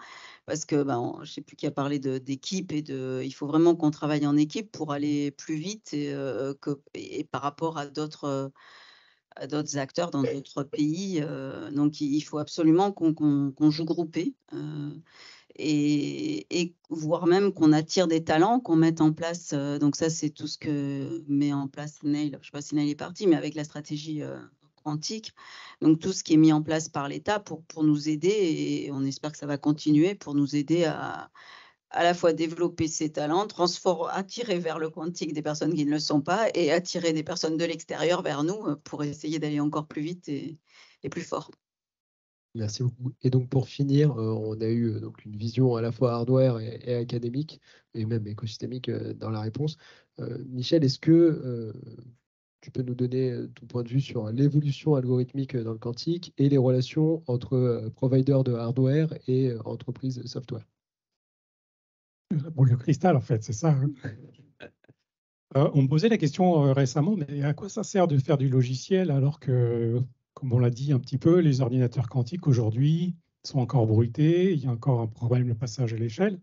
parce que je ne sais plus qui a parlé d'équipe, il faut vraiment qu'on travaille en équipe pour aller plus vite et par rapport à d'autres acteurs dans d'autres pays. Donc, il faut absolument qu'on joue groupé. Et voire même qu'on attire des talents, qu'on mette en place. Donc ça, c'est tout ce que met en place Neil. Je ne sais pas si Neil est parti, mais avec la stratégie quantique. Donc tout ce qui est mis en place par l'État pour nous aider, et on espère que ça va continuer pour nous aider à la fois développer ces talents, attirer vers le quantique des personnes qui ne le sont pas et attirer des personnes de l'extérieur vers nous pour essayer d'aller encore plus vite et plus fort. Merci beaucoup. Et donc, pour finir, on a eu donc une vision à la fois hardware et académique, et même écosystémique dans la réponse. Michel, est-ce que tu peux nous donner ton point de vue sur l'évolution algorithmique dans le quantique et les relations entre providers de hardware et entreprises de software? Bon, le cristal, en fait, c'est ça. Hein. On me posait la question récemment, mais à quoi ça sert de faire du logiciel alors que, comme on l'a dit un petit peu, les ordinateurs quantiques aujourd'hui sont encore bruités, il y a encore un problème de passage à l'échelle.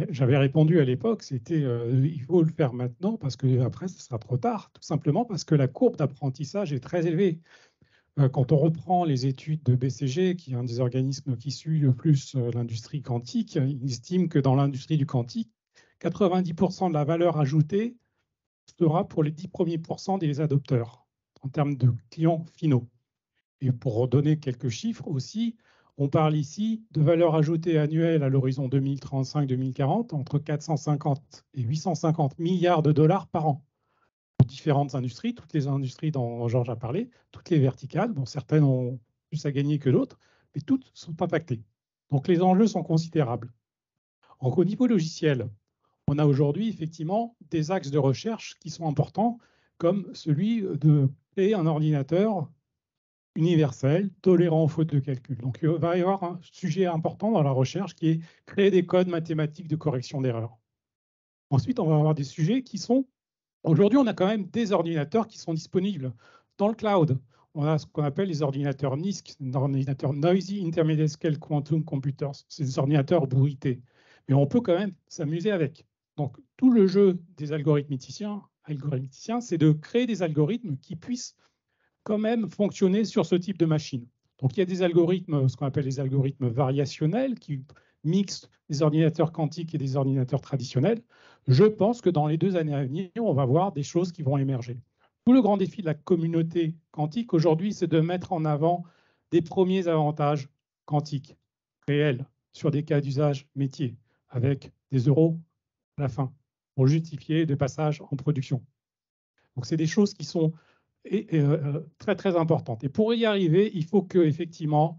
J'avais répondu à l'époque, c'était il faut le faire maintenant parce que après ce sera trop tard, tout simplement parce que la courbe d'apprentissage est très élevée. Quand on reprend les études de BCG, qui est un des organismes qui suit le plus l'industrie quantique, il estime que dans l'industrie du quantique, 90% de la valeur ajoutée sera pour les 10 premiers pourcents des adopteurs en termes de clients finaux. Et pour redonner quelques chiffres aussi, on parle ici de valeur ajoutée annuelle à l'horizon 2035-2040 entre 450 et 850 milliards de dollars par an. Pour différentes industries, toutes les industries dont Georges a parlé, toutes les verticales, bon, certaines ont plus à gagner que d'autres, mais toutes sont impactées. Donc les enjeux sont considérables. Donc, au niveau logiciel, on a aujourd'hui effectivement des axes de recherche qui sont importants, comme celui de créer un ordinateur universel, tolérant aux fautes de calcul. Donc, il va y avoir un sujet important dans la recherche qui est créer des codes mathématiques de correction d'erreurs. Ensuite, on va avoir des sujets qui sont... Aujourd'hui, on a quand même des ordinateurs qui sont disponibles dans le cloud. On a ce qu'on appelle les ordinateurs NISQ, des ordinateurs Noisy Intermediate Scale Quantum Computers. C'est des ordinateurs bruités. Mais on peut quand même s'amuser avec. Donc, tout le jeu des algorithmiciens, c'est de créer des algorithmes qui puissent quand même fonctionner sur ce type de machine. Donc, il y a des algorithmes, ce qu'on appelle les algorithmes variationnels, qui mixte des ordinateurs quantiques et des ordinateurs traditionnels. Je pense que dans les 2 années à venir, on va voir des choses qui vont émerger. Tout le grand défi de la communauté quantique aujourd'hui, c'est de mettre en avant des premiers avantages quantiques réels sur des cas d'usage métier, avec des euros à la fin, pour justifier le passage en production. Donc, c'est des choses qui sont très, très importantes. Et pour y arriver, il faut que, effectivement,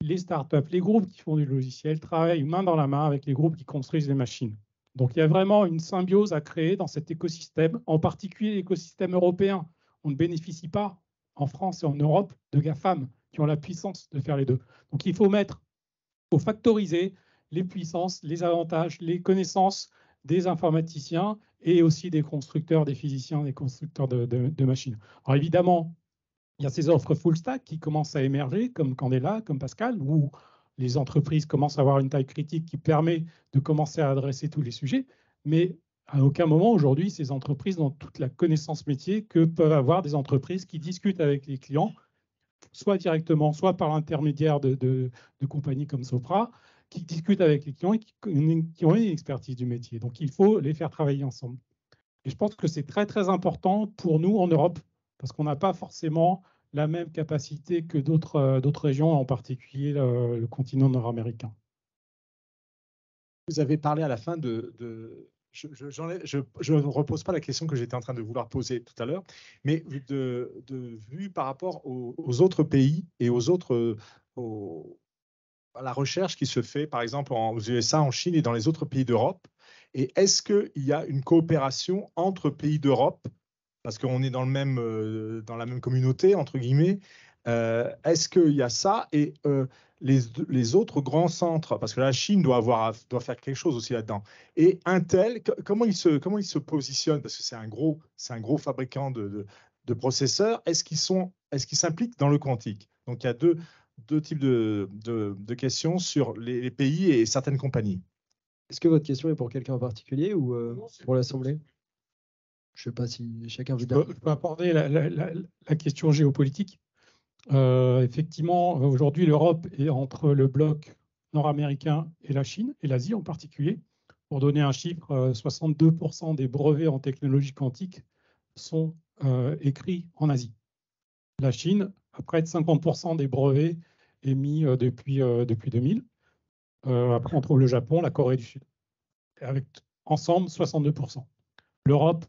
les startups, les groupes qui font du logiciel travaillent main dans la main avec les groupes qui construisent les machines. Donc, il y a vraiment une symbiose à créer dans cet écosystème, en particulier l'écosystème européen. On ne bénéficie pas, en France et en Europe, de GAFAM qui ont la puissance de faire les deux. Donc, il faut factoriser les puissances, les avantages, les connaissances des informaticiens et aussi des constructeurs, des physiciens, des constructeurs de machines. Alors évidemment, il y a ces offres full stack qui commencent à émerger, comme Candela, comme Pascal, où les entreprises commencent à avoir une taille critique qui permet de commencer à adresser tous les sujets. Mais à aucun moment aujourd'hui, ces entreprises n'ont toute la connaissance métier que peuvent avoir des entreprises qui discutent avec les clients, soit directement, soit par l'intermédiaire de compagnies comme Sopra, qui discutent avec les clients et qui ont une expertise du métier. Donc, il faut les faire travailler ensemble. Et je pense que c'est très, très important pour nous en Europe, parce qu'on n'a pas forcément la même capacité que d'autres régions, en particulier le continent nord-américain. Vous avez parlé à la fin je ne repose pas la question que j'étais en train de vouloir poser tout à l'heure, mais de vue par rapport aux autres pays et à la recherche qui se fait, par exemple, aux USA, en Chine et dans les autres pays d'Europe. Et est-ce qu'il y a une coopération entre pays d'Europe, parce qu'on est dans la même communauté, entre guillemets, est-ce qu'il y a ça et les autres grands centres, parce que la Chine doit faire quelque chose aussi là-dedans. Et Intel, comment il se positionne, parce que c'est un gros fabricant de processeurs. Est-ce qu'ils s'impliquent dans le quantique? Donc il y a deux types de questions sur les pays et certaines compagnies. Est-ce que votre question est pour quelqu'un en particulier ou pour l'Assemblée? Je ne sais pas si chacun veut bien. Je peux aborder la question géopolitique. Effectivement, aujourd'hui, l'Europe est entre le bloc nord-américain et la Chine, et l'Asie en particulier. Pour donner un chiffre, 62% des brevets en technologie quantique sont écrits en Asie. La Chine a près de 50% des brevets émis depuis 2000. Après, on trouve le Japon, la Corée du Sud, avec ensemble 62%. L'Europe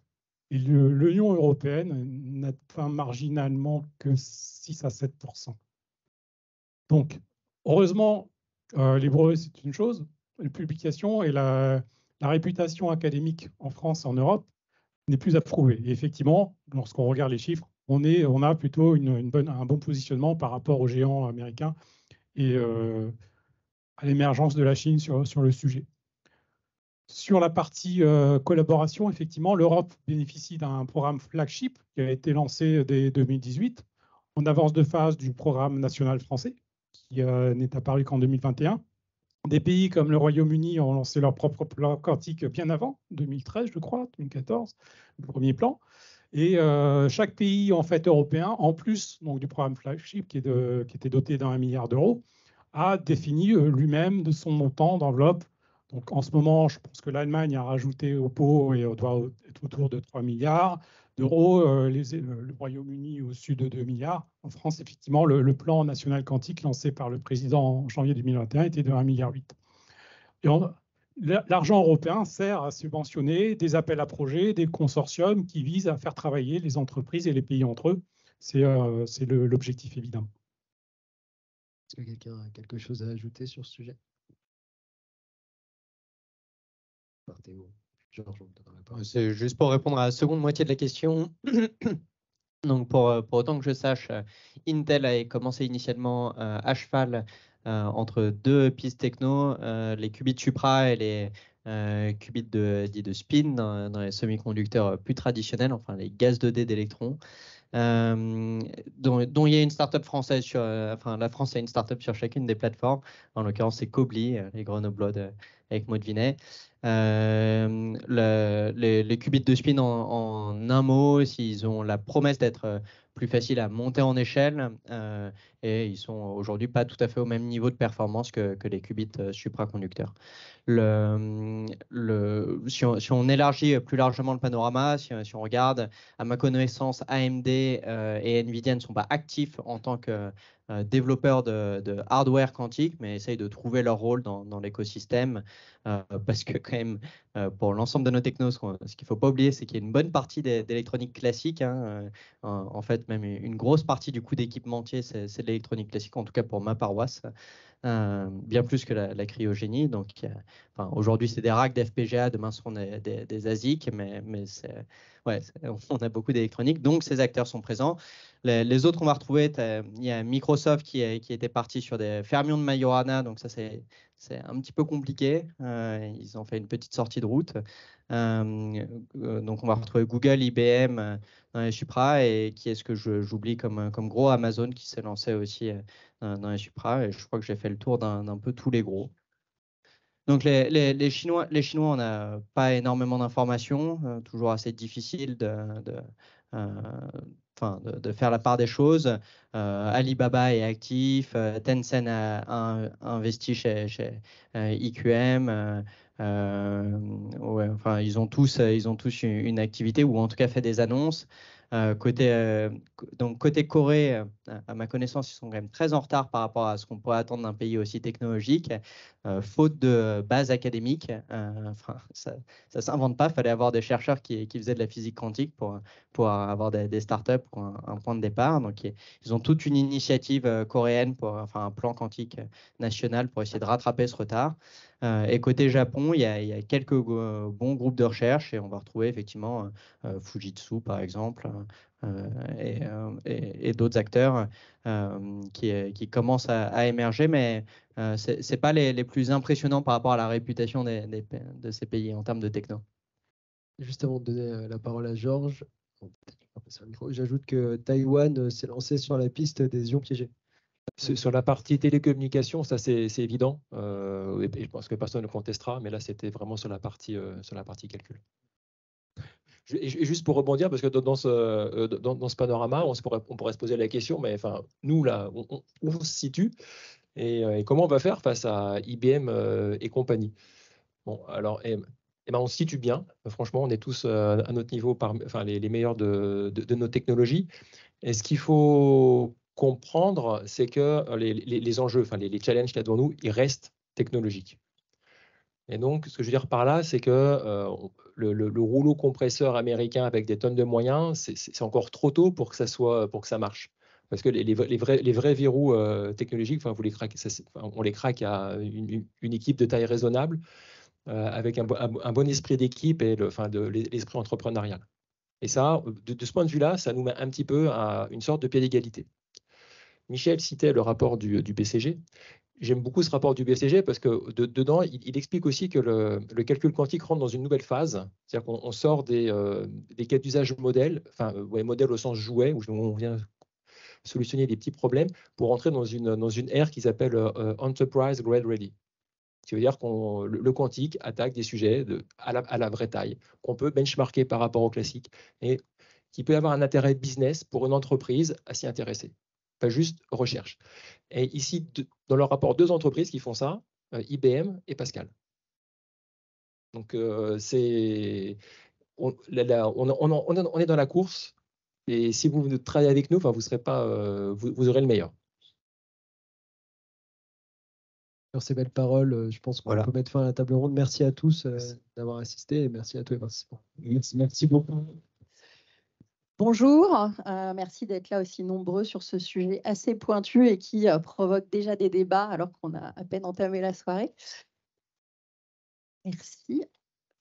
et l'Union européenne n'atteint marginalement que 6 à 7%. Donc, heureusement, les brevets, c'est une chose. Les publications et la réputation académique en France et en Europe n'est plus à prouver. Et effectivement, lorsqu'on regarde les chiffres, on a plutôt un bon positionnement par rapport aux géants américains et à l'émergence de la Chine sur le sujet. Sur la partie collaboration, effectivement, l'Europe bénéficie d'un programme flagship qui a été lancé dès 2018, en avance de phase du programme national français, qui n'est apparu qu'en 2021. Des pays comme le Royaume-Uni ont lancé leur propre plan quantique bien avant, 2013, je crois, 2014, le premier plan. Et chaque pays en fait européen, en plus donc, du programme flagship qui était doté d'1 milliard d'euros, a défini lui-même de son montant d'enveloppe. Donc en ce moment, je pense que l'Allemagne a rajouté au pot et doit être autour de 3 milliards d'euros, le Royaume-Uni au-dessus de 2 milliards. En France, effectivement, le plan national quantique lancé par le président en janvier 2021 était de 1,8 milliard. Et l'argent européen sert à subventionner des appels à projets, des consortiums qui visent à faire travailler les entreprises et les pays entre eux. C'est l'objectif, évidemment. Est-ce que quelqu'un a quelque chose à ajouter sur ce sujet? C'est juste pour répondre à la seconde moitié de la question. Donc, pour autant que je sache, Intel a commencé initialement à cheval entre deux pistes techno, les qubits Supra et les qubits dits de spin dans les semi-conducteurs plus traditionnels, enfin les gaz 2D d'électrons. Dont il y a une startup française la France a une startup sur chacune des plateformes. En l'occurrence, c'est Cobly, les Grenoblois avec Maud Vinet. Les qubits de spin en un mot, ils ont la promesse d'être plus faciles à monter en échelle et ils sont aujourd'hui pas tout à fait au même niveau de performance que les qubits supraconducteurs. Si on élargit plus largement le panorama, si on regarde, à ma connaissance, AMD et Nvidia ne sont pas actifs en tant que développeurs de hardware quantique, mais essayent de trouver leur rôle dans l'écosystème parce que quand même, pour l'ensemble de nos technos, ce qu'il ne faut pas oublier, c'est qu'il y a une bonne partie d'électronique classique. En fait, même une grosse partie du coût d'équipementier, c'est de l'électronique classique, en tout cas pour ma paroisse. Bien plus que la cryogénie. Donc, aujourd'hui, c'est des racks d'FPGA, demain, ce seront des ASIC, mais on a beaucoup d'électronique. Donc, ces acteurs sont présents. Les autres, on va retrouver, il y a Microsoft qui était parti sur des fermions de Majorana, donc ça, c'est un petit peu compliqué. Ils ont fait une petite sortie de route. Donc, on va retrouver Google, IBM dans les Supra, et qui est-ce que j'oublie comme gros, Amazon qui s'est lancé aussi dans les Supra, et je crois que j'ai fait le tour d'un peu tous les gros. Donc les Chinois, on n'a pas énormément d'informations, toujours assez difficile de faire la part des choses. Alibaba est actif, Tencent a investi chez IQM. Ils ont tous une activité, ou en tout cas fait des annonces. Côté Corée, à ma connaissance, ils sont quand même très en retard par rapport à ce qu'on pourrait attendre d'un pays aussi technologique, faute de base académique. Ça ne s'invente pas, il fallait avoir des chercheurs qui faisaient de la physique quantique pour avoir des startups, un point de départ. Donc, ils ont toute une initiative coréenne, un plan quantique national pour essayer de rattraper ce retard. Et côté Japon, il y a quelques bons groupes de recherche, et on va retrouver effectivement Fujitsu, par exemple, et d'autres acteurs qui commencent à émerger, mais ce n'est pas les plus impressionnants par rapport à la réputation de ces pays en termes de techno. Juste avant de donner la parole à Georges, j'ajoute que Taïwan s'est lancé sur la piste des ions piégés. Sur la partie télécommunication, ça c'est évident, et je pense que personne ne contestera, mais là c'était vraiment sur la partie calcul. Et juste pour rebondir, parce que dans ce panorama, on pourrait se poser la question, mais enfin, nous là, où on se situe et comment on va faire face à IBM et compagnie. Bon, alors, on se situe bien. Franchement, on est tous à notre niveau, les meilleurs de nos technologies. Et ce qu'il faut comprendre, c'est que les enjeux, les challenges qu'il y a devant nous, ils restent technologiques. Et donc, ce que je veux dire par là, c'est que le rouleau compresseur américain avec des tonnes de moyens, c'est encore trop tôt pour que ça marche. Parce que les vrais verrous technologiques, on les craque à une équipe de taille raisonnable, avec un bon esprit d'équipe et l'esprit entrepreneurial. Et ça, de ce point de vue-là, ça nous met un petit peu à une sorte de pied d'égalité. Michel citait le rapport du BCG. J'aime beaucoup ce rapport du BCG parce que dedans, il explique aussi que le calcul quantique rentre dans une nouvelle phase. C'est-à-dire qu'on sort des cas d'usage modèles, modèles au sens jouet, où on vient solutionner des petits problèmes pour entrer dans une ère qu'ils appellent Enterprise Grade Ready. Ce qui veut dire que le quantique attaque des sujets à la vraie taille, qu'on peut benchmarker par rapport au classique et qui peut avoir un intérêt business pour une entreprise à s'y intéresser, pas juste recherche. Et ici, dans leur rapport, 2 entreprises qui font ça, IBM et Pascal. Donc, on est dans la course, et si vous travaillez avec nous, vous serez pas, vous aurez le meilleur. Sur ces belles paroles, je pense qu'on peut mettre fin à la table ronde. Merci à tous d'avoir assisté, et merci à tous les participants. Merci beaucoup. Bonjour, merci d'être là aussi nombreux sur ce sujet assez pointu et qui provoque déjà des débats alors qu'on a à peine entamé la soirée. Merci.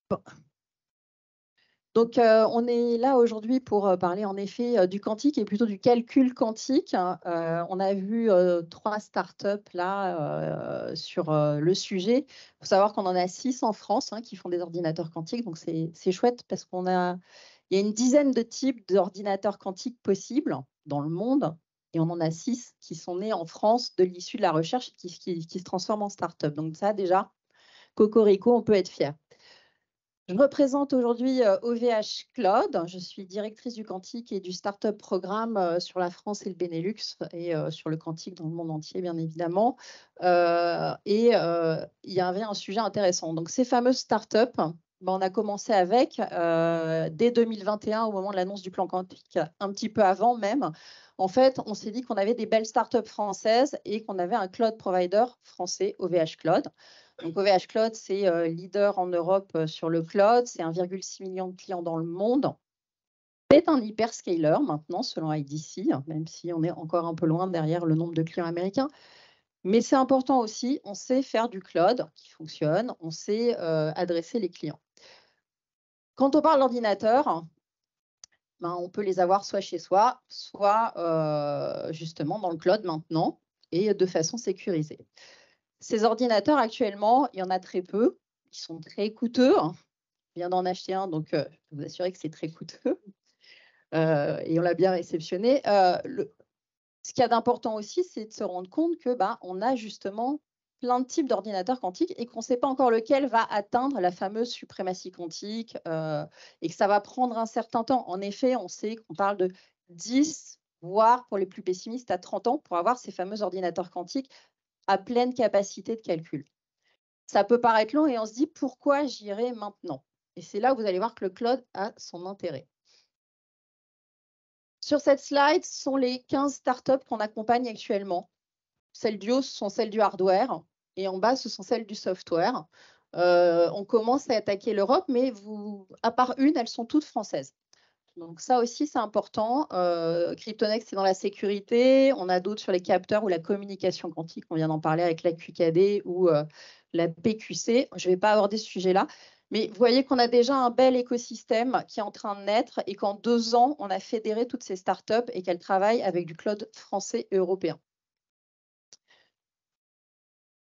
Bon. Donc, on est là aujourd'hui pour parler en effet du quantique et plutôt du calcul quantique. On a vu 3 startups là sur le sujet. Il faut savoir qu'on en a 6 en France qui font des ordinateurs quantiques. Donc, c'est chouette parce il y a une dizaine de types d'ordinateurs quantiques possibles dans le monde. Et on en a 6 qui sont nés en France de l'issue de la recherche et qui se transforment en start-up. Donc ça, déjà, Cocorico, on peut être fier. Je représente aujourd'hui OVH Cloud. Je suis directrice du quantique et du Startup Programme sur la France et le Benelux et sur le quantique dans le monde entier, bien évidemment. Il y avait un sujet intéressant. Donc, ces fameuses startups, on a commencé avec dès 2021, au moment de l'annonce du plan quantique, un petit peu avant même. En fait, on s'est dit qu'on avait des belles startups françaises et qu'on avait un cloud provider français, OVH Cloud. Donc, OVH Cloud, c'est leader en Europe sur le cloud. C'est 1,6 million de clients dans le monde. C'est un hyperscaler maintenant, selon IDC, même si on est encore un peu loin derrière le nombre de clients américains. Mais c'est important aussi, on sait faire du cloud qui fonctionne, on sait adresser les clients. Quand on parle d'ordinateurs, on peut les avoir soit chez soi, soit justement dans le cloud maintenant et de façon sécurisée. Ces ordinateurs, actuellement, il y en a très peu. Ils sont très coûteux. Je viens d'en acheter un, donc je peux vous assurer que c'est très coûteux. Et on l'a bien réceptionné. Ce qu'il y a d'important aussi, c'est de se rendre compte que on a justement plein de types d'ordinateurs quantiques et qu'on ne sait pas encore lequel va atteindre la fameuse suprématie quantique et que ça va prendre un certain temps. En effet, on sait qu'on parle de 10, voire pour les plus pessimistes, à 30 ans pour avoir ces fameux ordinateurs quantiques à pleine capacité de calcul. Ça peut paraître long et on se dit pourquoi j'irai maintenant? Et c'est là où vous allez voir que le cloud a son intérêt. Sur cette slide, ce sont les 15 startups qu'on accompagne actuellement. Celles du haut, ce sont celles du hardware et en bas, ce sont celles du software. On commence à attaquer l'Europe, mais à part une, elles sont toutes françaises. Donc ça aussi, c'est important. Cryptonext, c'est dans la sécurité. On a d'autres sur les capteurs ou la communication quantique. On vient d'en parler avec la QKD ou la PQC. Je ne vais pas aborder ce sujet-là. Mais vous voyez qu'on a déjà un bel écosystème qui est en train de naître et qu'en 2 ans, on a fédéré toutes ces startups et qu'elles travaillent avec du cloud français et européen.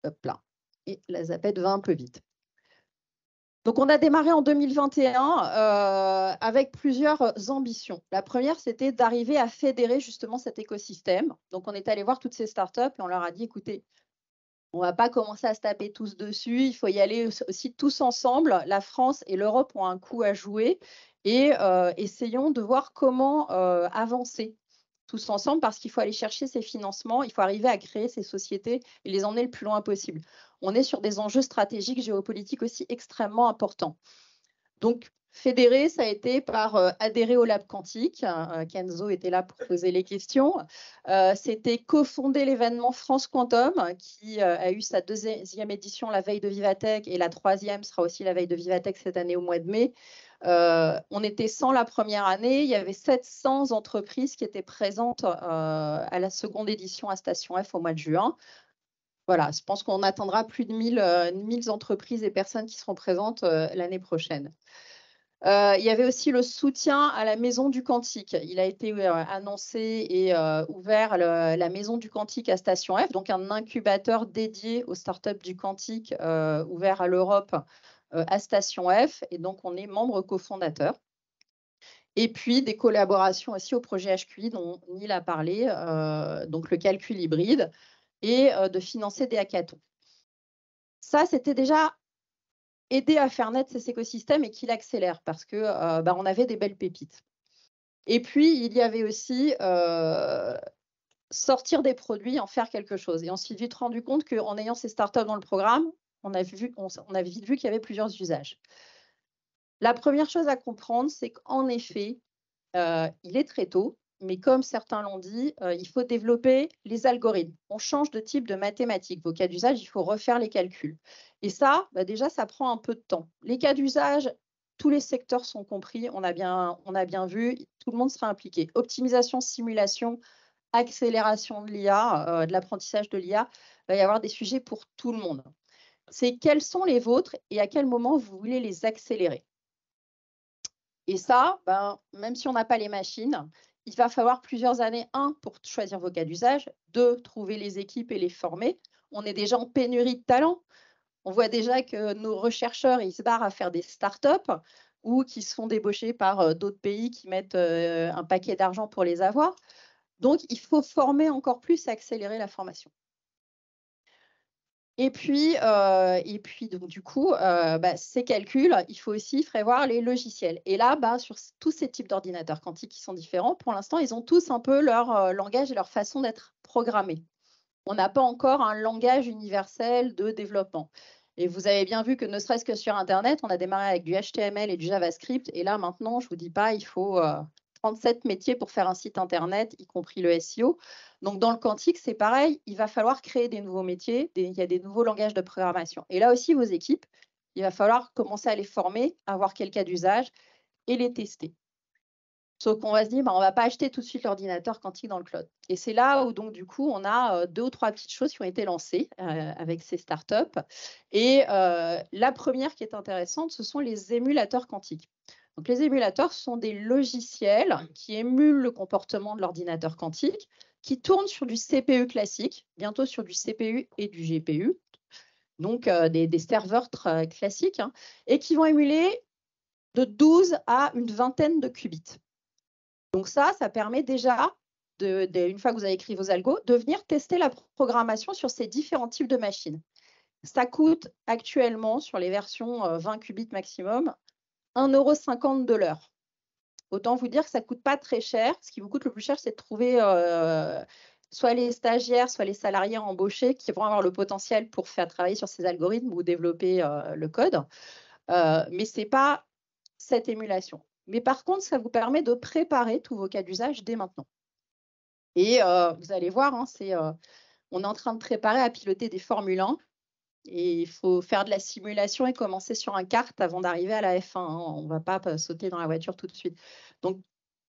Hop là. Et la zapette va un peu vite. Donc, on a démarré en 2021 avec plusieurs ambitions. La première, c'était d'arriver à fédérer justement cet écosystème. Donc, on est allé voir toutes ces startups et on leur a dit, écoutez, on ne va pas commencer à se taper tous dessus, il faut y aller aussi tous ensemble. La France et l'Europe ont un coup à jouer et essayons de voir comment avancer tous ensemble parce qu'il faut aller chercher ces financements, il faut arriver à créer ces sociétés et les emmener le plus loin possible. On est sur des enjeux stratégiques, géopolitiques aussi extrêmement importants. Donc, fédérer, ça a été par adhérer au Lab Quantique. Kenzo était là pour poser les questions. C'était cofonder l'événement France Quantum, qui a eu sa 2e édition la veille de Vivatech, et la 3e sera aussi la veille de Vivatech cette année au mois de mai. On était 100 la première année. Il y avait 700 entreprises qui étaient présentes à la 2e édition à Station F au mois de juin. Voilà, je pense qu'on atteindra plus de 1000 entreprises et personnes qui seront présentes l'année prochaine. Il y avait aussi le soutien à la Maison du Quantique. Il a été annoncé et ouvert la Maison du Quantique à Station F, donc un incubateur dédié aux startups du quantique ouvert à l'Europe à Station F. Et donc, on est membre cofondateur. Et puis, des collaborations aussi au projet HQI dont Neil a parlé, donc le calcul hybride, et de financer des hackathons. Ça, c'était déjà aider à faire naître cet écosystème et qu'il accélère parce que on avait des belles pépites. Et puis, il y avait aussi sortir des produits, en faire quelque chose. Et on s'est vite rendu compte qu'en ayant ces startups dans le programme, on avait vite vu qu'il y avait plusieurs usages. La première chose à comprendre, c'est qu'en effet, il est très tôt, mais comme certains l'ont dit, il faut développer les algorithmes. On change de type de mathématiques. Vos cas d'usage, il faut refaire les calculs. Et ça, déjà, ça prend un peu de temps. Les cas d'usage, tous les secteurs sont compris, on a bien vu, tout le monde sera impliqué. Optimisation, simulation, accélération de l'IA, de l'apprentissage de l'IA, il va y avoir des sujets pour tout le monde. C'est quels sont les vôtres et à quel moment vous voulez les accélérer. Et ça, même si on n'a pas les machines, il va falloir plusieurs années, 1, pour choisir vos cas d'usage, 2, trouver les équipes et les former. On est déjà en pénurie de talents. On voit déjà que nos rechercheurs, ils se barrent à faire des startups ou qui se font débaucher par d'autres pays qui mettent un paquet d'argent pour les avoir. Donc, il faut former encore plus et accélérer la formation. Et puis donc, du coup, ces calculs, il faut aussi prévoir les logiciels. Et là, sur tous ces types d'ordinateurs quantiques qui sont différents, pour l'instant, ils ont tous un peu leur langage et leur façon d'être programmés. On n'a pas encore un langage universel de développement. Et vous avez bien vu que ne serait-ce que sur Internet, on a démarré avec du HTML et du JavaScript. Et là, maintenant, je ne vous dis pas, il faut 37 métiers pour faire un site Internet, y compris le SEO. Donc, dans le quantique, c'est pareil. Il va falloir créer des nouveaux métiers. Il y a des nouveaux langages de programmation. Et là aussi, vos équipes, il va falloir commencer à les former, avoir quel cas d'usage et les tester. Sauf qu'on va se dire, on ne va pas acheter tout de suite l'ordinateur quantique dans le cloud. Et c'est là où, donc, du coup, on a 2 ou 3 petites choses qui ont été lancées avec ces startups. Et la première qui est intéressante, ce sont les émulateurs quantiques. Donc, les émulateurs sont des logiciels qui émulent le comportement de l'ordinateur quantique, qui tournent sur du CPU classique, bientôt sur du CPU et du GPU, donc des serveurs classiques, et qui vont émuler de 12 à une vingtaine de qubits. Donc ça permet déjà, une fois que vous avez écrit vos algos, de venir tester la programmation sur ces différents types de machines. Ça coûte actuellement, sur les versions 20 qubits maximum, 1,50 € de l'heure. Autant vous dire que ça ne coûte pas très cher. Ce qui vous coûte le plus cher, c'est de trouver soit les stagiaires, soit les salariés embauchés qui vont avoir le potentiel pour faire travailler sur ces algorithmes ou développer le code. Mais ce n'est pas cette émulation. Mais par contre, ça vous permet de préparer tous vos cas d'usage dès maintenant. Et vous allez voir, on est en train de préparer à piloter des Formule 1. Et il faut faire de la simulation et commencer sur un kart avant d'arriver à la F1. On ne va pas sauter dans la voiture tout de suite. Donc,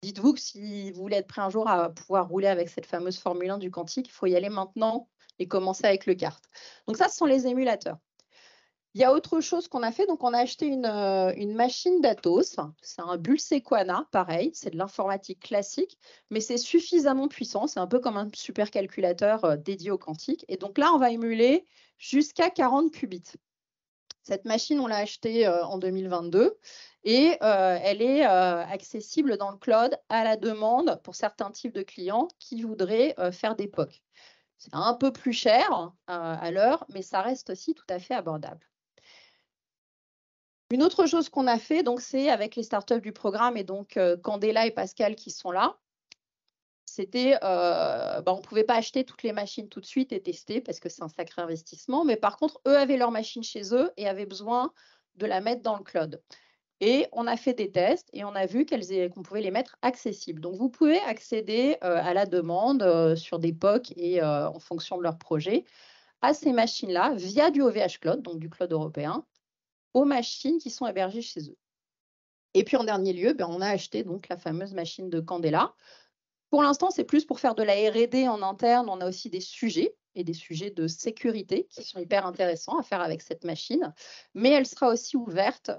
dites-vous que si vous voulez être prêt un jour à pouvoir rouler avec cette fameuse Formule 1 du quantique, il faut y aller maintenant et commencer avec le kart. Donc ça, ce sont les émulateurs. Il y a autre chose qu'on a fait. Donc, on a acheté une machine d'Atos. C'est un Bull-Sequana, pareil. C'est de l'informatique classique, mais c'est suffisamment puissant. C'est un peu comme un supercalculateur dédié au quantique. Et donc là, on va émuler jusqu'à 40 qubits. Cette machine, on l'a achetée en 2022 et elle est accessible dans le cloud à la demande pour certains types de clients qui voudraient faire des POC. C'est un peu plus cher à l'heure, mais ça reste aussi tout à fait abordable. Une autre chose qu'on a fait, donc, c'est avec les startups du programme et donc Candela et Pascal qui sont là. C'était, on ne pouvait pas acheter toutes les machines tout de suite et tester parce que c'est un sacré investissement. Mais par contre, eux avaient leur machine chez eux et avaient besoin de la mettre dans le cloud. Et on a fait des tests et on a vu qu'on pouvait les mettre accessibles. Donc, vous pouvez accéder à la demande sur des POC et en fonction de leur projet à ces machines-là via du OVH Cloud, donc du cloud européen, aux machines qui sont hébergées chez eux. Et puis, en dernier lieu, on a acheté donc la fameuse machine de Candela. Pour l'instant, c'est plus pour faire de la R&D en interne. On a aussi des sujets et des sujets de sécurité qui sont hyper intéressants à faire avec cette machine. Mais elle sera aussi ouverte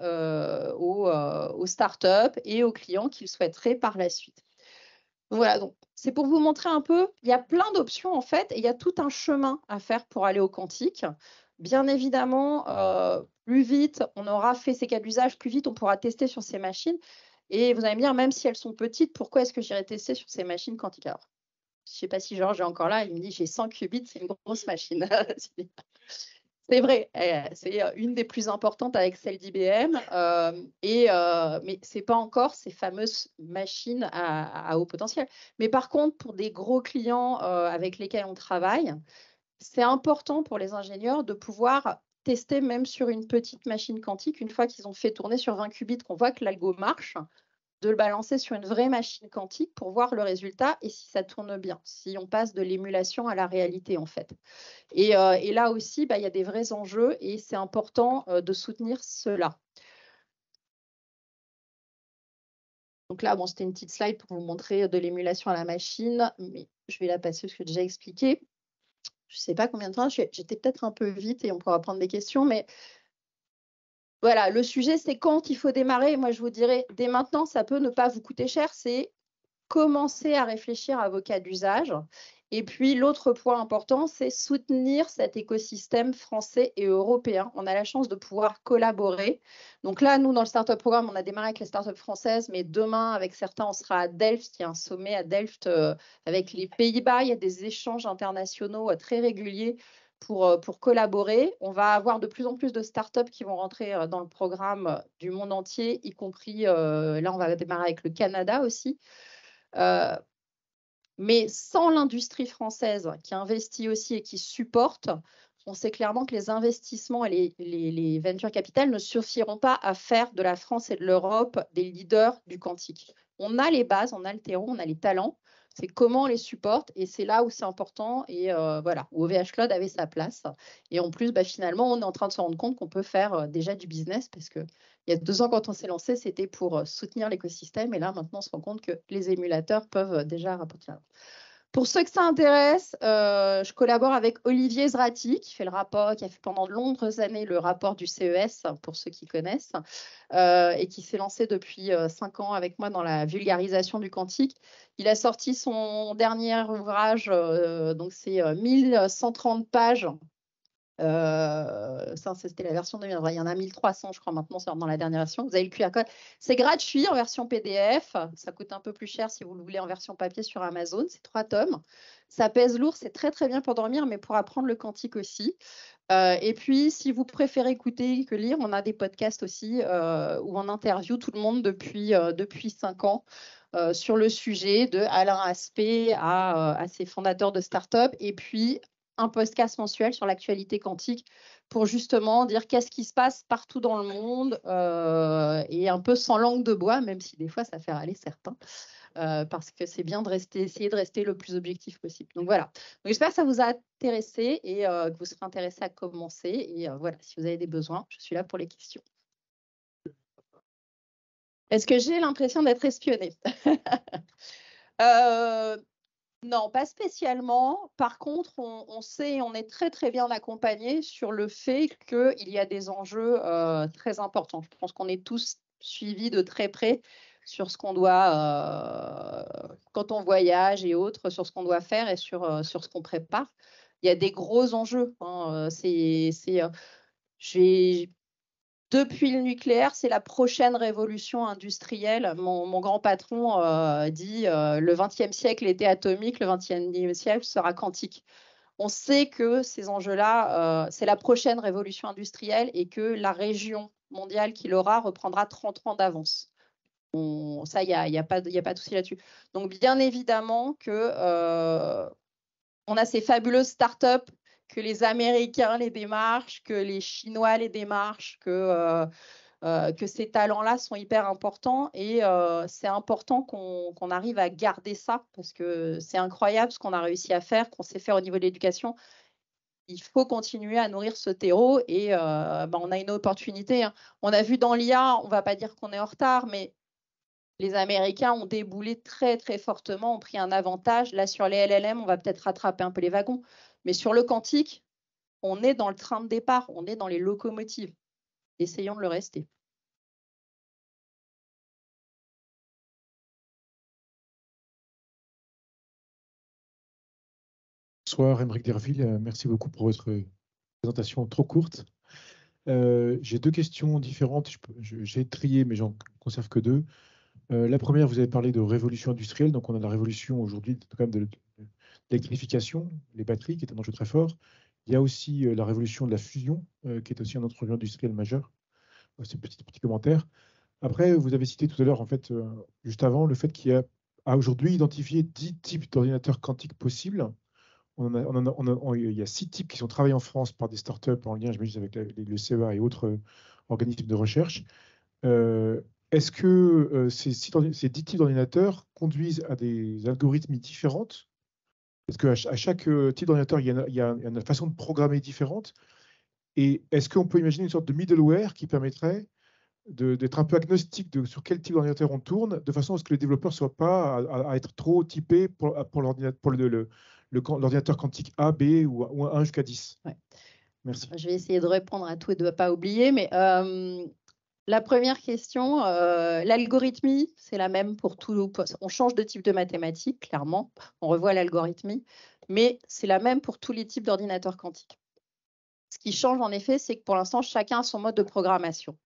aux startups et aux clients qui le souhaiteraient par la suite. Donc voilà, donc c'est pour vous montrer un peu, il y a plein d'options en fait, et il y a tout un chemin à faire pour aller au quantique. Bien évidemment, plus vite on aura fait ces cas d'usage, plus vite on pourra tester sur ces machines. Et vous allez me dire, même si elles sont petites, pourquoi est-ce que j'irai tester sur ces machines quantiques? Alors, je ne sais pas si Georges est encore là, il me dit j'ai 100 qubits, c'est une grosse machine. C'est vrai, c'est une des plus importantes avec celle d'IBM, mais ce n'est pas encore ces fameuses machines à haut potentiel. Mais par contre, pour des gros clients avec lesquels on travaille, c'est important pour les ingénieurs de pouvoir tester même sur une petite machine quantique, une fois qu'ils ont fait tourner sur 20 qubits, qu'on voit que l'algo marche, de le balancer sur une vraie machine quantique pour voir le résultat et si ça tourne bien, si on passe de l'émulation à la réalité en fait. Et là aussi, il y a des vrais enjeux et c'est important de soutenir cela. Donc là, c'était une petite slide pour vous montrer de l'émulation à la machine, mais je vais la passer parce que j'ai déjà expliqué. Je ne sais pas combien de temps, j'étais peut-être un peu vite et on pourra prendre des questions, mais voilà, le sujet, c'est quand il faut démarrer. Moi, je vous dirais, dès maintenant, ça peut ne pas vous coûter cher, c'est commencer à réfléchir à vos cas d'usage. Et puis, l'autre point important, c'est soutenir cet écosystème français et européen. On a la chance de pouvoir collaborer. Donc là, nous, dans le Startup Programme, on a démarré avec les startups françaises, mais demain, avec certains, on sera à Delft. Il y a un sommet à Delft avec les Pays-Bas. Il y a des échanges internationaux très réguliers pour collaborer. On va avoir de plus en plus de startups qui vont rentrer dans le programme du monde entier, y compris, là, on va démarrer avec le Canada aussi. Mais sans l'industrie française qui investit aussi et qui supporte, on sait clairement que les investissements et les venture capital ne suffiront pas à faire de la France et de l'Europe des leaders du quantique. On a les bases, on a le terreau, on a les talents. C'est comment on les supporte et c'est là où c'est important et voilà, où OVH Cloud avait sa place. Et en plus, finalement, on est en train de se rendre compte qu'on peut faire déjà du business parce qu'il y a 2 ans, quand on s'est lancé, c'était pour soutenir l'écosystème et là, maintenant, on se rend compte que les émulateurs peuvent déjà rapporter. Pour ceux que ça intéresse, je collabore avec Olivier Zrati, qui fait le rapport, qui a fait pendant de longues années le rapport du CES, pour ceux qui connaissent, et qui s'est lancé depuis 5 ans avec moi dans la vulgarisation du quantique. Il a sorti son dernier ouvrage, donc c'est 1130 pages. Ça, c'était la version 2020. Il y en a 1300, je crois, maintenant, c'est dans la dernière version. Vous avez le QR code. C'est gratuit en version PDF. Ça coûte un peu plus cher si vous le voulez en version papier sur Amazon. C'est 3 tomes. Ça pèse lourd. C'est très, très bien pour dormir, mais pour apprendre le quantique aussi. Et puis, si vous préférez écouter que lire, on a des podcasts aussi où on interviewe tout le monde depuis 5 ans. Sur le sujet de Alain Aspect à ses fondateurs de start-up. Et puis, un podcast mensuel sur l'actualité quantique pour justement dire qu'est-ce qui se passe partout dans le monde et un peu sans langue de bois, même si des fois ça fait râler certains, parce que c'est bien essayer de rester le plus objectif possible. Donc voilà. Donc, j'espère que ça vous a intéressé et que vous serez intéressé à commencer. Et voilà, si vous avez des besoins, je suis là pour les questions. Est-ce que j'ai l'impression d'être espionnée? Non, pas spécialement. Par contre, on sait, on est très très bien accompagné sur le fait qu'il y a des enjeux très importants. Je pense qu'on est tous suivis de très près sur ce qu'on doit, quand on voyage et autres, sur ce qu'on doit faire et sur ce qu'on prépare. Il y a des gros enjeux. Depuis le nucléaire, c'est la prochaine révolution industrielle. Mon grand patron dit le XXe siècle était atomique, le XXIe siècle sera quantique. On sait que ces enjeux-là, c'est la prochaine révolution industrielle et que la région mondiale qui l'aura reprendra 30 ans d'avance. Ça, il n'y a pas de souci là-dessus. Donc, bien évidemment que on a ces fabuleuses startups que les Américains les démarchent, que les Chinois les démarchent, que ces talents-là sont hyper importants et c'est important qu'on arrive à garder ça parce que c'est incroyable ce qu'on a réussi à faire, qu'on sait faire au niveau de l'éducation. Il faut continuer à nourrir ce terreau et on a une opportunité. Hein. On a vu dans l'IA, on ne va pas dire qu'on est en retard, mais les Américains ont déboulé très, très fortement, ont pris un avantage. Là, sur les LLM, on va peut-être rattraper un peu les wagons. Mais sur le quantique, on est dans le train de départ, on est dans les locomotives. Essayons de le rester. Bonsoir, Aymeric Derville. Merci beaucoup pour votre présentation trop courte. J'ai 2 questions différentes. J'ai trié, mais j'en conserve que 2. La première, vous avez parlé de révolution industrielle. Donc, on a la révolution aujourd'hui quand même de l'électrification, les batteries, qui est un enjeu très fort. Il y a aussi la révolution de la fusion, qui est aussi un autre enjeu industriel majeur. C'est un petit commentaire. Après, vous avez cité tout à l'heure, en fait, juste avant, le fait qu'il y a aujourd'hui identifié 10 types d'ordinateurs quantiques possibles. Il y a 6 types qui sont travaillés en France par des startups en lien, j'imagine, avec le CEA et autres organismes de recherche. Est-ce que ces 10 types d'ordinateurs conduisent à des algorithmes différents? Est-ce qu'à chaque type d'ordinateur, il y a une façon de programmer différente? Et est-ce qu'on peut imaginer une sorte de middleware qui permettrait d'être un peu agnostique sur quel type d'ordinateur on tourne, de façon à ce que les développeurs ne soient pas à être trop typés pour l'ordinateur quantique A, B ou 1 jusqu'à 10. Ouais. Merci. Je vais essayer de répondre à tout et de ne pas oublier, mais la première question, l'algorithmie, c'est la même pour tout. On change de type de mathématiques, clairement, on revoit l'algorithmie, mais c'est la même pour tous les types d'ordinateurs quantiques. Ce qui change en effet, c'est que pour l'instant, chacun a son mode de programmation.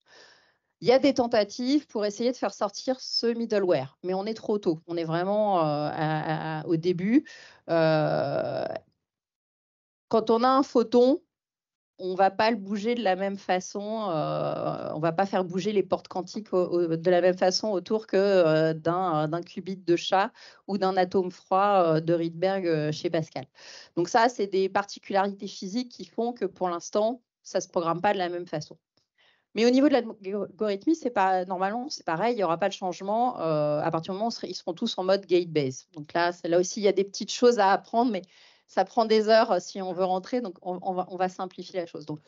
Il y a des tentatives pour essayer de faire sortir ce middleware, mais on est trop tôt. On est vraiment au début. quand on a un photon, on ne va pas le bouger de la même façon, on ne va pas faire bouger les portes quantiques de la même façon autour que d'un qubit de chat ou d'un atome froid de Rydberg chez Pascal. Donc ça, c'est des particularités physiques qui font que pour l'instant, ça ne se programme pas de la même façon. Mais au niveau de l'algorithmie, normalement, c'est pareil, il n'y aura pas de changement à partir du moment où ils seront tous en mode gate-based. Donc là aussi, il y a des petites choses à apprendre, mais ça prend des heures si on veut rentrer, donc on va simplifier la chose. Donc,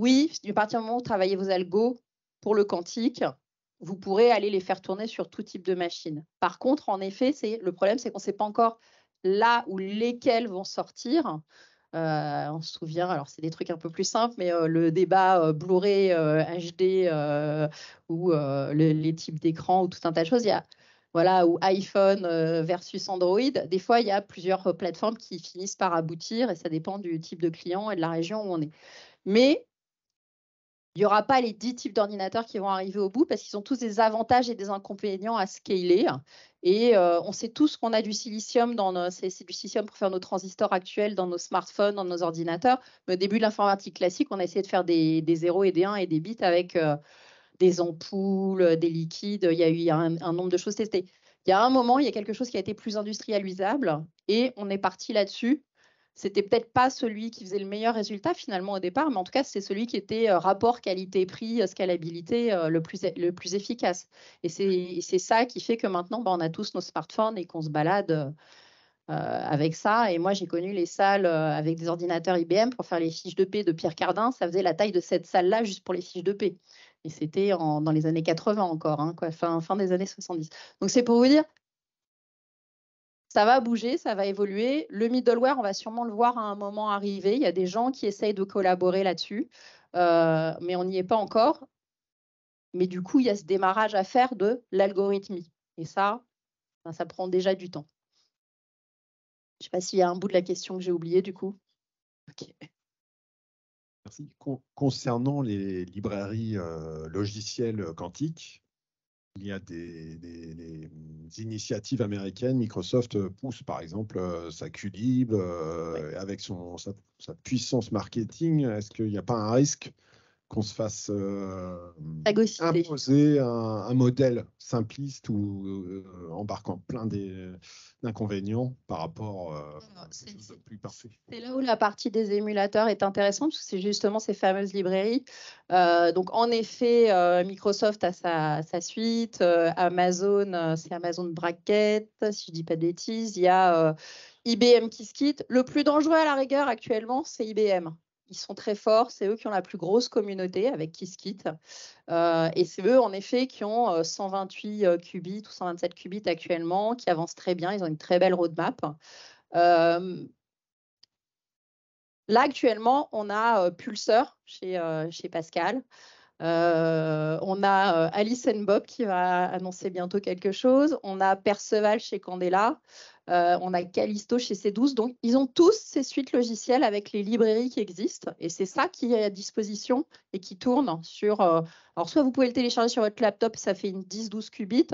oui, à partir du moment où vous travaillez vos algos pour le quantique, vous pourrez aller les faire tourner sur tout type de machine. Par contre, en effet, le problème, c'est qu'on ne sait pas encore là où lesquels vont sortir. On se souvient, alors c'est des trucs un peu plus simples, mais le débat Blu-ray HD ou les types d'écran ou tout un tas de choses, il y a ou iPhone versus Android. Des fois, il y a plusieurs plateformes qui finissent par aboutir et ça dépend du type de client et de la région où on est. Mais il n'y aura pas les 10 types d'ordinateurs qui vont arriver au bout parce qu'ils ont tous des avantages et des inconvénients à scaler. Et on sait tous qu'on a du silicium, c'est du silicium pour faire nos transistors actuels dans nos smartphones, dans nos ordinateurs. Mais au début de l'informatique classique, on a essayé de faire des 0 et des 1 et des bits avec des ampoules, des liquides. Il y a un nombre de choses testées. Il y a un moment, il y a quelque chose qui a été plus industrialisable et on est parti là-dessus. C'était peut-être pas celui qui faisait le meilleur résultat finalement au départ, mais en tout cas, c'est celui qui était rapport qualité-prix, scalabilité le plus efficace. Et c'est ça qui fait que maintenant, on a tous nos smartphones et qu'on se balade avec ça. Et moi, j'ai connu les salles avec des ordinateurs IBM pour faire les fiches de paie de Pierre Cardin. Ça faisait la taille de cette salle-là juste pour les fiches de paie. Et c'était dans les années 80 encore, fin des années 70. Donc, c'est pour vous dire, ça va bouger, ça va évoluer. Le middleware, on va sûrement le voir à un moment arriver. Il y a des gens qui essayent de collaborer là-dessus, mais on n'y est pas encore. Mais du coup, il y a ce démarrage à faire de l'algorithmie. Et ça prend déjà du temps. Je ne sais pas s'il y a un bout de la question que j'ai oublié du coup. Ok. Merci. Concernant les librairies logicielles quantiques, il y a des initiatives américaines. Microsoft pousse par exemple sa QLib avec sa puissance marketing. Est-ce qu'il n'y a pas un risque qu'on se fasse imposer un modèle simpliste ou embarquant plein d'inconvénients par rapport à quelque chose de plus parfait? C'est là où la partie des émulateurs est intéressante, parce que c'est justement ces fameuses librairies. Donc, en effet, Microsoft a sa suite, Amazon, c'est Amazon Braket, si je ne dis pas de bêtises. Il y a IBM Qiskit. Le plus dangereux à la rigueur actuellement, c'est IBM. Ils sont très forts, c'est eux qui ont la plus grosse communauté avec Qiskit. Et c'est eux, en effet, qui ont 128 qubits ou 127 qubits actuellement, qui avancent très bien. Ils ont une très belle roadmap. Là, actuellement, on a Pulsar chez Pascal. On a Alice & Bob qui va annoncer bientôt quelque chose. On a Perceval chez Candela. On a Callisto chez C12. Donc, ils ont tous ces suites logicielles avec les librairies qui existent. Et c'est ça qui est à disposition et qui tourne sur... alors, soit vous pouvez le télécharger sur votre laptop, ça fait une 10-12 qubits.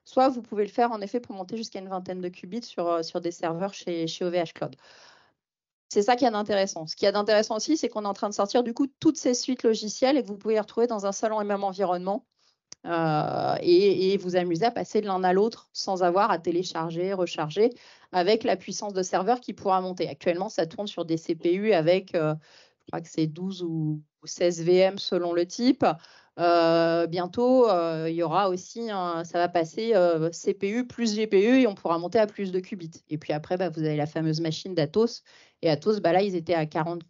Soit vous pouvez le faire, en effet, pour monter jusqu'à une vingtaine de qubits sur des serveurs chez OVH Cloud. C'est ça qui est d'intéressant. Ce qui est d'intéressant aussi, c'est qu'on est en train de sortir du coup toutes ces suites logicielles et que vous pouvez les retrouver dans un seul et même environnement et vous amuser à passer de l'un à l'autre sans avoir à télécharger, recharger, avec la puissance de serveur qui pourra monter. Actuellement, ça tourne sur des CPU avec, je crois que c'est 12 ou 16 VM selon le type. Bientôt, il y aura aussi, ça va passer CPU plus GPU et on pourra monter à plus de qubits. Et puis après, vous avez la fameuse machine d'Atos. Et Atos, là, ils étaient à 40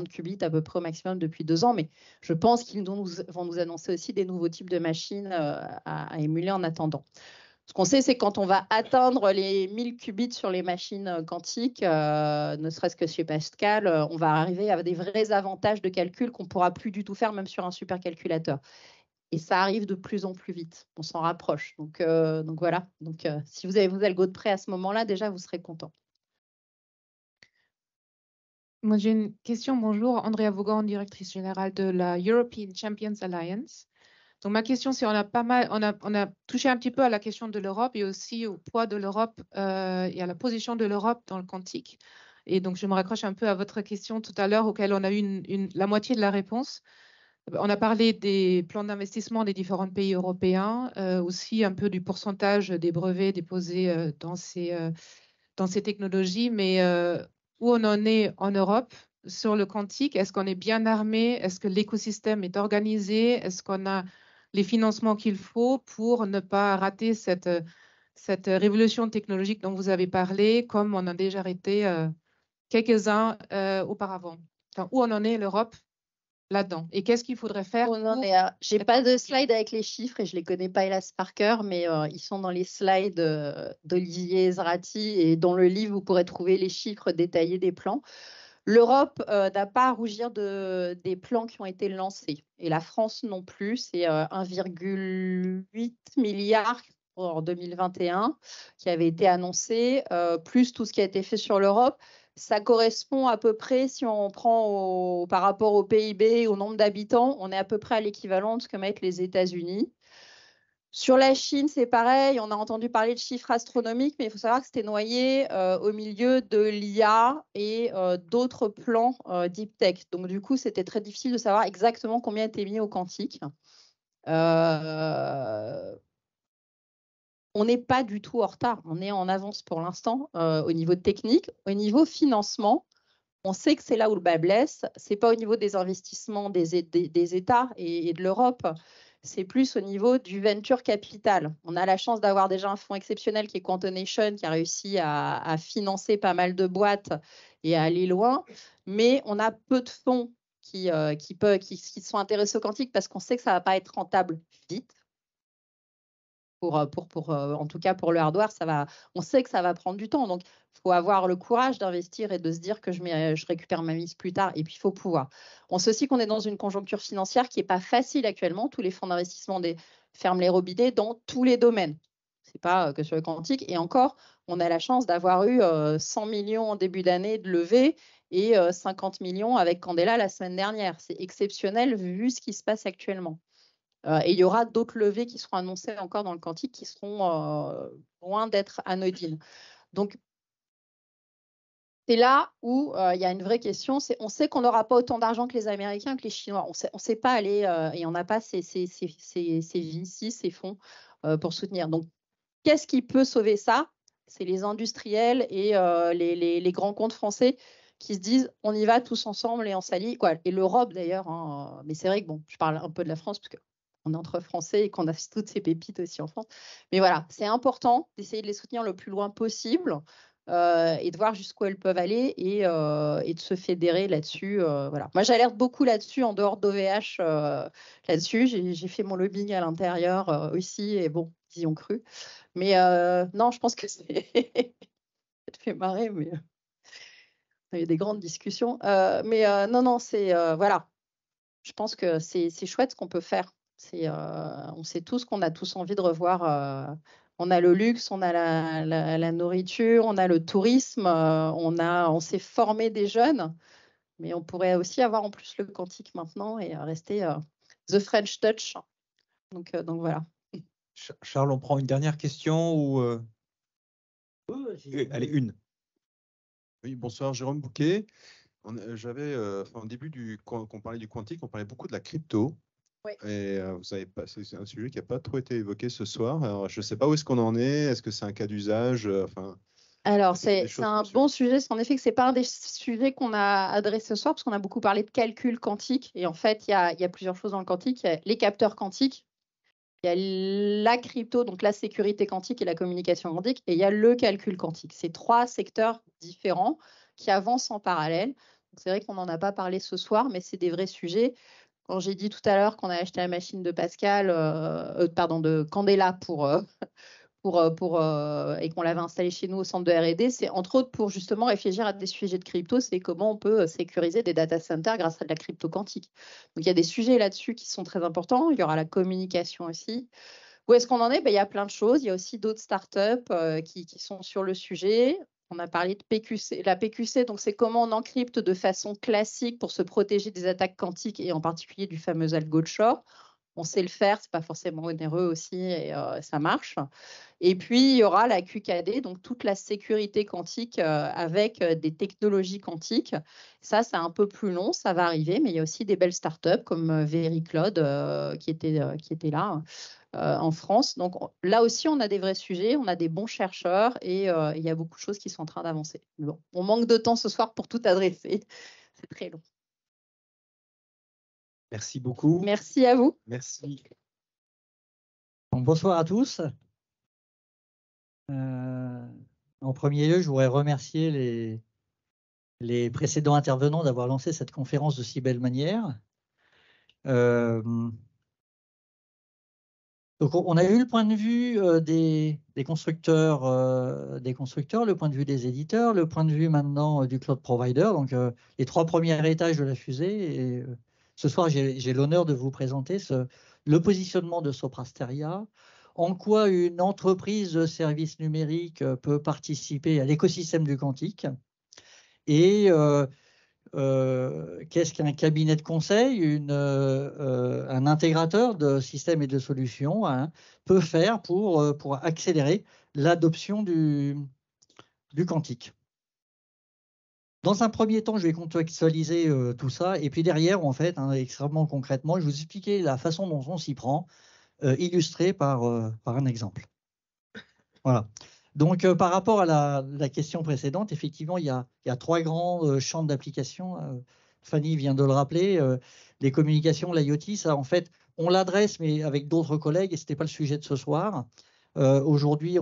qubits à peu près au maximum depuis 2 ans. Mais je pense qu'ils vont nous annoncer aussi des nouveaux types de machines à émuler en attendant. Ce qu'on sait, c'est que quand on va atteindre les 1000 qubits sur les machines quantiques, ne serait-ce que chez Pascal, on va arriver à des vrais avantages de calcul qu'on ne pourra plus du tout faire, même sur un supercalculateur. Et ça arrive de plus en plus vite. On s'en rapproche. Donc voilà. Donc, si vous avez vos algos de près à ce moment-là, déjà, vous serez content. Moi, j'ai une question. Bonjour, Andrea Vaughan, directrice générale de la European Champions Alliance. Donc, ma question, c'est on a touché un petit peu à la question de l'Europe et aussi au poids de l'Europe et à la position de l'Europe dans le quantique. Et donc, je me raccroche un peu à votre question tout à l'heure, auquel on a eu la moitié de la réponse. On a parlé des plans d'investissement des différents pays européens, aussi un peu du pourcentage des brevets déposés dans ces technologies, mais où on en est en Europe sur le quantique? Est-ce qu'on est bien armé? Est-ce que l'écosystème est organisé? Est-ce qu'on a les financements qu'il faut pour ne pas rater cette révolution technologique dont vous avez parlé, comme on a déjà été quelques-uns auparavant? Enfin, où on en est, l'Europe, là-dedans? Et qu'est-ce qu'il faudrait faire? J'ai pas de slide avec les chiffres et je les connais pas hélas par cœur, mais ils sont dans les slides d'Olivier Zrati et dans le livre vous pourrez trouver les chiffres détaillés des plans. L'Europe n'a pas à rougir des plans qui ont été lancés et la France non plus. C'est 1,8 milliard en 2021 qui avait été annoncé, plus tout ce qui a été fait sur l'Europe. Ça correspond à peu près, si on prend par rapport au PIB, au nombre d'habitants, on est à peu près à l'équivalent de ce que mettent les États-Unis. Sur la Chine, c'est pareil, on a entendu parler de chiffres astronomiques, mais il faut savoir que c'était noyé au milieu de l'IA et d'autres plans deep tech. Donc du coup, c'était très difficile de savoir exactement combien était mis au quantique. On n'est pas du tout en retard, on est en avance pour l'instant au niveau technique. Au niveau financement, on sait que c'est là où le bas blesse. Ce n'est pas au niveau des investissements des États et de l'Europe, c'est plus au niveau du venture capital. On a la chance d'avoir déjà un fonds exceptionnel qui est Quantonation, qui a réussi à financer pas mal de boîtes et à aller loin, mais on a peu de fonds qui sont intéressés au quantique parce qu'on sait que ça ne va pas être rentable vite. En tout cas, pour le hardware, on sait que ça va prendre du temps. Donc, il faut avoir le courage d'investir et de se dire que je récupère ma mise plus tard. Et puis, il faut pouvoir. On sait aussi qu'on est dans une conjoncture financière qui n'est pas facile actuellement. Tous les fonds d'investissement ferment les robinets dans tous les domaines. Ce n'est pas que sur le quantique. Et encore, on a la chance d'avoir eu 100 millions en début d'année de levée et 50 millions avec Candela la semaine dernière. C'est exceptionnel vu ce qui se passe actuellement. Et il y aura d'autres levées qui seront annoncées encore dans le quantique qui seront loin d'être anodines. Donc, c'est là où il y a une vraie question. On sait qu'on n'aura pas autant d'argent que les Américains, que les Chinois. On ne sait pas aller et on n'a pas ces VC, ces fonds pour soutenir. Donc, qu'est-ce qui peut sauver ça? C'est les industriels et les grands comptes français qui se disent on y va tous ensemble et on s'allie. Et l'Europe d'ailleurs. Hein, mais c'est vrai que bon, je parle un peu de la France parce que on est entre Français et qu'on a toutes ces pépites aussi en France. Mais voilà, c'est important d'essayer de les soutenir le plus loin possible et de voir jusqu'où elles peuvent aller et de se fédérer là-dessus. Voilà. Moi, j'alerte beaucoup là-dessus en dehors d'OVH là-dessus. J'ai fait mon lobbying à l'intérieur aussi et bon, ils y ont cru. Mais non, je pense que c'est... Ça te fait marrer, mais il y a eu des grandes discussions. Non, c'est... voilà. Je pense que c'est chouette ce qu'on peut faire. On sait tous qu'on a tous envie de revoir. On a le luxe, on a la nourriture, on a le tourisme, on s'est formé des jeunes, mais on pourrait aussi avoir en plus le quantique maintenant et rester the French touch. Donc voilà. Charles, on prend une dernière question ou allez, une. Oui, bonsoir, Jérôme Bouquet. Au début quand on parlait du quantique, on parlait beaucoup de la crypto. Oui. Et c'est un sujet qui n'a pas trop été évoqué ce soir. Alors, je ne sais pas où est-ce qu'on en est. Est-ce que c'est un cas d'usage Alors, c'est un bon sujet. En effet, que ce n'est pas un des sujets qu'on a adressé ce soir, parce qu'on a beaucoup parlé de calcul quantique. Et en fait, il y a plusieurs choses dans le quantique. Il y a les capteurs quantiques, il y a la crypto, donc la sécurité quantique et la communication quantique, et il y a le calcul quantique. C'est trois secteurs différents qui avancent en parallèle. C'est vrai qu'on n'en a pas parlé ce soir, mais c'est des vrais sujets. Quand j'ai dit tout à l'heure qu'on a acheté la machine de de Candela et qu'on l'avait installée chez nous au centre de R&D, c'est entre autres pour justement réfléchir à des sujets de crypto, c'est comment on peut sécuriser des data centers grâce à de la crypto quantique. Donc il y a des sujets là-dessus qui sont très importants. Il y aura la communication aussi. Où est-ce qu'on en est? Il y a plein de choses. Il y a aussi d'autres startups qui sont sur le sujet. On a parlé de PQC. La PQC, donc c'est comment on encrypte de façon classique pour se protéger des attaques quantiques et en particulier du fameux algo de Shor. on sait le faire, c'est pas forcément onéreux aussi et ça marche. Et puis, il y aura la QKD, donc toute la sécurité quantique avec des technologies quantiques. Ça, c'est un peu plus long, ça va arriver, mais il y a aussi des belles startups comme VeriCloud qui étaient là en France. Donc là aussi, on a des vrais sujets, on a des bons chercheurs et il y a beaucoup de choses qui sont en train d'avancer. Bon, on manque de temps ce soir pour tout adresser. C'est très long. Merci beaucoup. Merci à vous. Merci. Donc, bonsoir à tous. En premier lieu, je voudrais remercier les précédents intervenants d'avoir lancé cette conférence de si belle manière. Donc, on a eu le point de vue des constructeurs, le point de vue des éditeurs, le point de vue maintenant du cloud provider, donc les 3 premiers étages de la fusée. Et, ce soir, j'ai l'honneur de vous présenter le positionnement de Soprasteria, en quoi une entreprise de services numériques peut participer à l'écosystème du quantique et qu'est-ce qu'un cabinet de conseil, un intégrateur de systèmes et de solutions peut faire pour accélérer l'adoption du quantique. Dans un premier temps, je vais contextualiser tout ça, et puis derrière, en fait, extrêmement concrètement, je vais vous expliquer la façon dont on s'y prend, illustré par un exemple. Voilà. Donc, par rapport à la question précédente, effectivement, il y a 3 grands champs d'application. Fanny vient de le rappeler. Les communications, l'IoT, ça, en fait, on l'adresse, mais avec d'autres collègues, et ce n'était pas le sujet de ce soir. Aujourd'hui,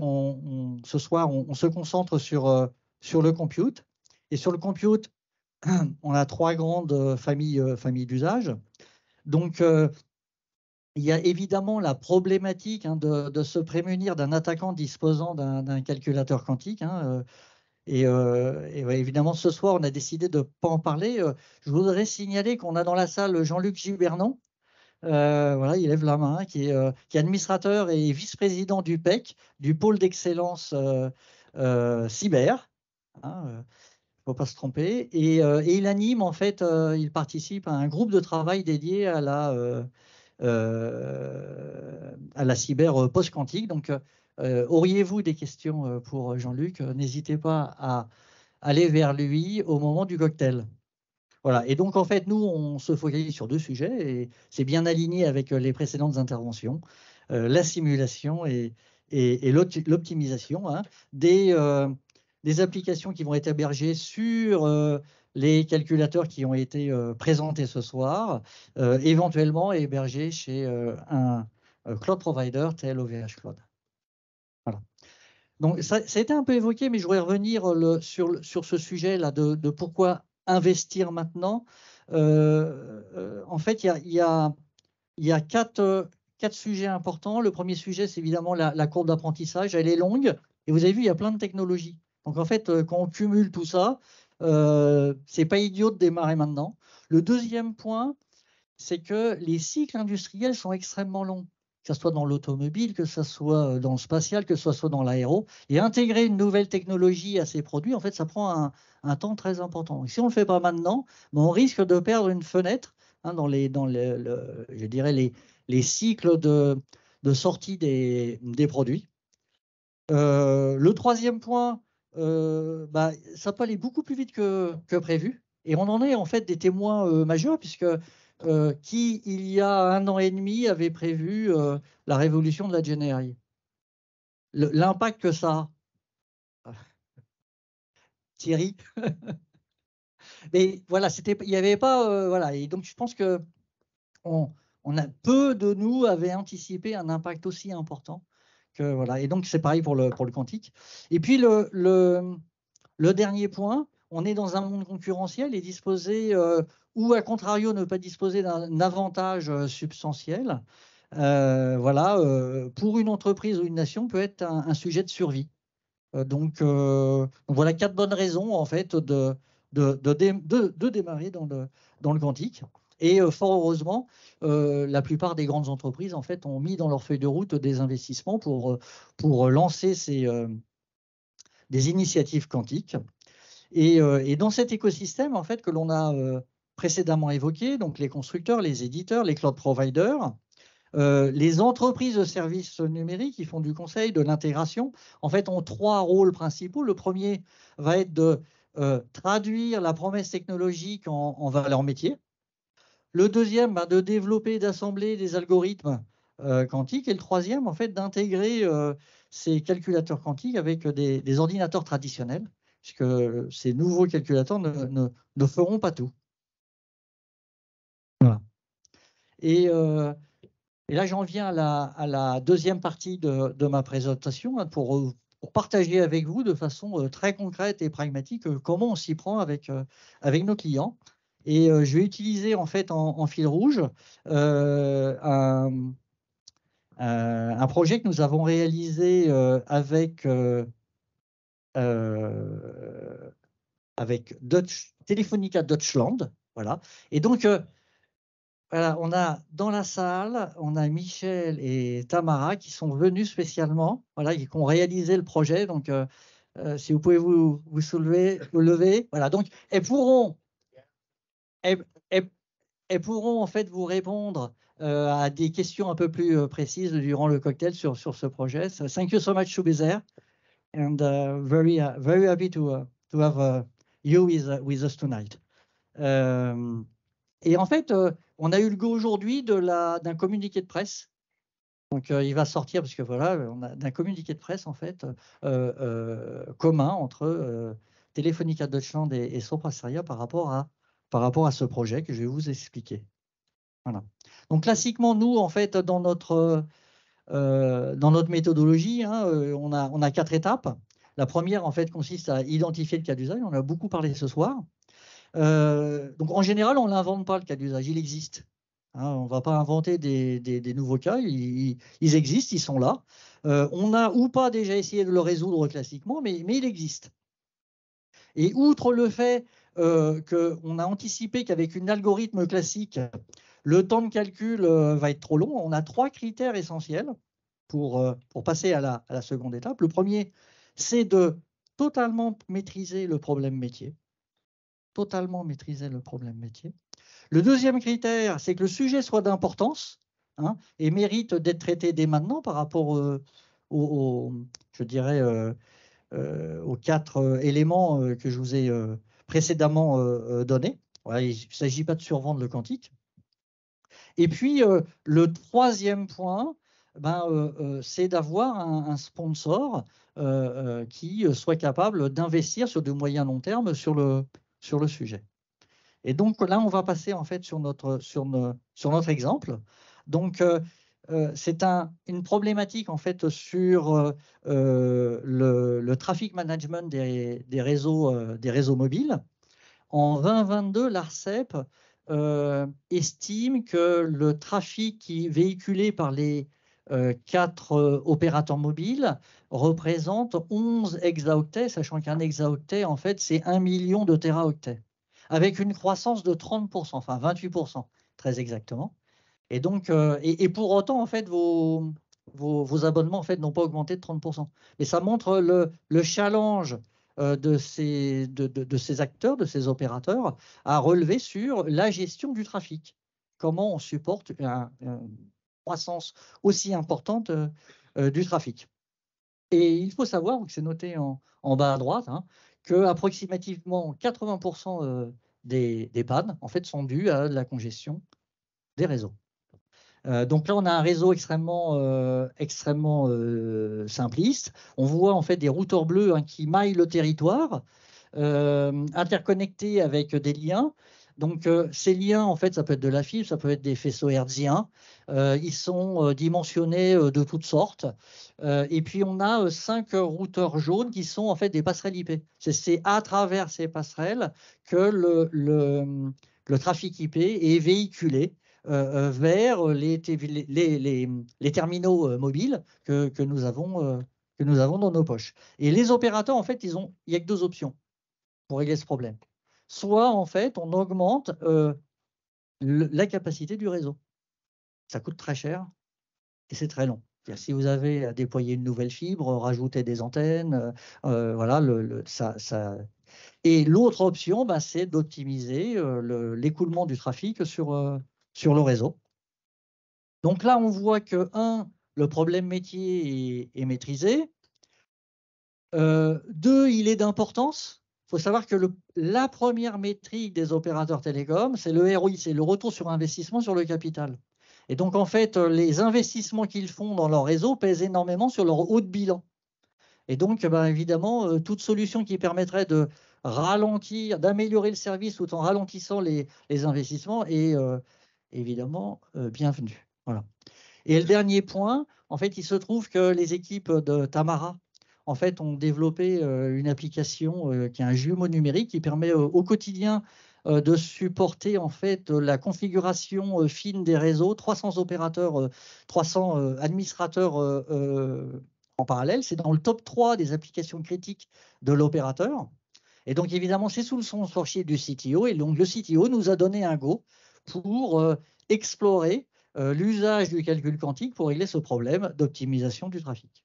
ce soir, on se concentre sur le compute. Et sur le compute, on a 3 grandes familles d'usage. Donc, il y a évidemment la problématique de se prémunir d'un attaquant disposant d'un calculateur quantique. Et évidemment, ce soir, on a décidé de ne pas en parler. Je voudrais signaler qu'on a dans la salle Jean-Luc Gibernon. Voilà, il lève la main, qui est administrateur et vice-président du PEC, du pôle d'excellence cyber. Il ne faut pas se tromper. Et il anime, en fait, il participe à un groupe de travail dédié à la cyber post-quantique. Donc, auriez-vous des questions pour Jean-Luc? N'hésitez pas à aller vers lui au moment du cocktail. Voilà. Et donc, en fait, nous, on se focalise sur 2 sujets et c'est bien aligné avec les précédentes interventions. La simulation et l'optimisation des applications qui vont être hébergées sur les calculateurs qui ont été présentés ce soir, éventuellement hébergés chez un cloud provider tel OVH Cloud. Voilà. Donc, ça a été un peu évoqué, mais je voudrais revenir sur ce sujet-là de pourquoi investir maintenant. En fait, il y a 4 sujets importants. Le premier sujet, c'est évidemment la courbe d'apprentissage. Elle est longue et vous avez vu, il y a plein de technologies. Donc, en fait, quand on cumule tout ça, c'est pas idiot de démarrer maintenant. Le deuxième point, c'est que les cycles industriels sont extrêmement longs, que ce soit dans l'automobile, que ce soit dans le spatial, que ce soit dans l'aéro. Et intégrer une nouvelle technologie à ces produits, en fait, ça prend un temps très important. Et si on ne le fait pas maintenant, on risque de perdre une fenêtre dans je dirais les cycles de sortie des produits. Le troisième point, ça peut aller beaucoup plus vite que prévu. Et on en est en fait des témoins majeurs, puisque qui, il y a 1 an et demi, avait prévu la révolution de la GenAI. L'impact que ça a. Thierry. Mais voilà, il n'y avait pas. Voilà. Et donc, je pense que peu de nous avaient anticipé un impact aussi important. Voilà. Et donc, c'est pareil pour le quantique. Et puis, le dernier point, on est dans un monde concurrentiel et disposer, ou à contrario, ne pas disposer d'un avantage substantiel, voilà, pour une entreprise ou une nation, peut être un sujet de survie. Donc, voilà 4 bonnes raisons, en fait, de démarrer dans le quantique. Et fort heureusement, la plupart des grandes entreprises en fait, ont mis dans leur feuille de route des investissements pour lancer des initiatives quantiques. Et dans cet écosystème en fait, que l'on a précédemment évoqué, donc les constructeurs, les éditeurs, les cloud providers, Les entreprises de services numériques qui font du conseil, de l'intégration, en fait, ont 3 rôles principaux. Le premier va être de traduire la promesse technologique en valeur métier. Le deuxième, de développer, d'assembler des algorithmes quantiques. Et le troisième, en fait, d'intégrer ces calculateurs quantiques avec des ordinateurs traditionnels, puisque ces nouveaux calculateurs ne feront pas tout. Voilà. Et là, j'en viens à la deuxième partie de ma présentation, hein, pour partager avec vous de façon très concrète et pragmatique comment on s'y prend avec nos clients. Et je vais utiliser en fait en fil rouge un projet que nous avons réalisé avec Telefonica Deutschland. Voilà. Et donc, voilà, on a dans la salle, on a Michel et Tamara qui sont venus spécialement, voilà, qui ont réalisé le projet. Donc, si vous pouvez vous lever, voilà. Donc, elles pourront en fait vous répondre à des questions un peu plus précises durant le cocktail sur ce projet. So, thank you so much to be there, and very happy to have you with us tonight. Et en fait, on a eu le go aujourd'hui d'un communiqué de presse. Donc, il va sortir, parce que voilà, on a d'un communiqué de presse en fait commun entre Telefonica Deutschland et Sopra Steria par rapport à ce projet que je vais vous expliquer. Voilà. Donc, classiquement, nous, en fait, dans notre méthodologie, hein, on a 4 étapes. La première, en fait, consiste à identifier le cas d'usage. On en a beaucoup parlé ce soir. Donc, en général, on ne l'invente pas, le cas d'usage. Il existe. Hein, on ne va pas inventer des nouveaux cas. Ils existent, ils sont là. On a ou pas déjà essayé de le résoudre classiquement, mais il existe. Et outre le fait qu'on a anticipé qu'avec un algorithme classique, le temps de calcul va être trop long, on a 3 critères essentiels pour passer à la seconde étape. Le premier, c'est de totalement maîtriser le problème métier. Totalement maîtriser le problème métier. Le deuxième critère, c'est que le sujet soit d'importance, hein, et mérite d'être traité dès maintenant par rapport je dirais, aux 4 éléments que je vous ai précédemment donnés. Voilà, il ne s'agit pas de survendre le quantique. Et puis, le troisième point, c'est d'avoir un sponsor qui soit capable d'investir sur de moyen long terme sur le sujet. Et donc là, on va passer en fait sur notre exemple. Donc, c'est une problématique en fait sur le traffic management des réseaux mobiles. En 2022, l'ARCEP estime que le trafic qui est véhiculé par les 4 opérateurs mobiles représente 11 exaoctets, sachant qu'un exaoctet, en fait, c'est 1 million de téraoctets, avec une croissance de 30%, enfin 28%, très exactement. Et donc, et pour autant, en fait, vos abonnements en fait, n'ont pas augmenté de 30%. Mais ça montre le challenge de ces acteurs, de ces opérateurs, à relever sur la gestion du trafic. Comment on supporte une croissance aussi importante du trafic. Et il faut savoir, c'est noté en bas à droite, hein, qu'approximativement 80% des pannes en fait, sont dues à la congestion des réseaux. Donc là, on a un réseau extrêmement simpliste. On voit en fait des routeurs bleus, hein, qui maillent le territoire, interconnectés avec des liens. Donc ces liens, en fait, ça peut être de la fibre, ça peut être des faisceaux hertziens. Ils sont dimensionnés de toutes sortes. Et puis on a 5 routeurs jaunes qui sont en fait des passerelles IP. C'est à travers ces passerelles que le trafic IP est véhiculé vers les terminaux mobiles que nous avons dans nos poches. Et les opérateurs, en fait, il n'y a que 2 options pour régler ce problème. Soit, en fait, on augmente la capacité du réseau. Ça coûte très cher et c'est très long. Si vous avez à déployer une nouvelle fibre, rajouter des antennes, voilà, Et l'autre option, c'est d'optimiser l'écoulement du trafic sur le réseau. Donc là, on voit que, le problème métier est maîtrisé. 2, il est d'importance. Il faut savoir que la première métrique des opérateurs télécoms, c'est le ROI, c'est le retour sur investissement sur le capital. Et donc, en fait, les investissements qu'ils font dans leur réseau pèsent énormément sur leur haut de bilan. Et donc, évidemment, toute solution qui permettrait de ralentir, d'améliorer le service tout en ralentissant les investissements est évidemment bienvenue. Voilà. Et le dernier point, en fait, il se trouve que les équipes de Tamara, en fait, ont développé une application qui est un jumeau numérique qui permet au quotidien de supporter en fait la configuration fine des réseaux, 300 opérateurs, 300 administrateurs en parallèle. C'est dans le top 3 des applications critiques de l'opérateur. Et donc, évidemment, c'est sous le sponsorship du CTO. Et donc, le CTO nous a donné un go pour explorer l'usage du calcul quantique pour régler ce problème d'optimisation du trafic.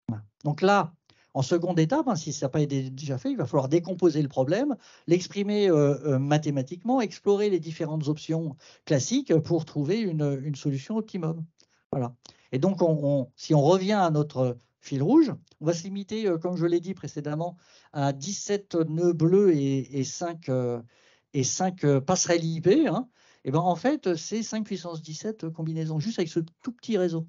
Voilà. Donc là, en seconde étape, si ça n'a pas été déjà fait, il va falloir décomposer le problème, l'exprimer mathématiquement, explorer les différentes options classiques pour trouver une solution optimum. Voilà. Et donc, si on revient à notre fil rouge, on va se limiter, comme je l'ai dit précédemment, à 17 nœuds bleus et 5 passerelles IP. Et en fait, c'est 5 puissance 17 combinaisons, juste avec ce tout petit réseau.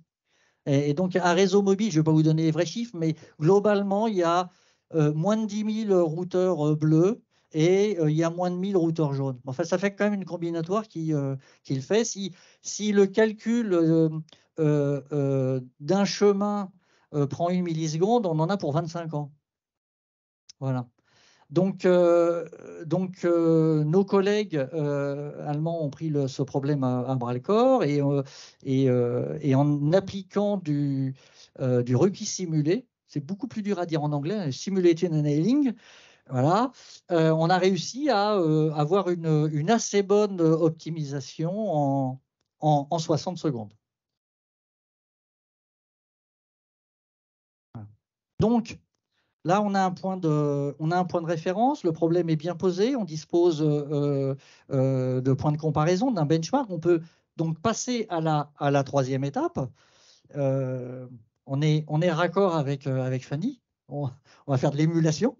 Et donc, un réseau mobile, je ne vais pas vous donner les vrais chiffres, mais globalement, il y a moins de 10 000 routeurs bleus et il y a moins de 1000 routeurs jaunes. Enfin, ça fait quand même une combinatoire qui le fait. Si le calcul d'un chemin prend 1 milliseconde, on en a pour 25 ans. Voilà. Donc, nos collègues allemands ont pris ce problème à bras-le-corps et en appliquant du requis simulé, c'est beaucoup plus dur à dire en anglais, simulated annealing, voilà, on a réussi à avoir une assez bonne optimisation en 60 secondes. Voilà. Donc, là, on a un point de référence, le problème est bien posé, on dispose de points de comparaison, d'un benchmark. On peut donc passer à la troisième étape. On est raccord avec Fanny, on va faire de l'émulation.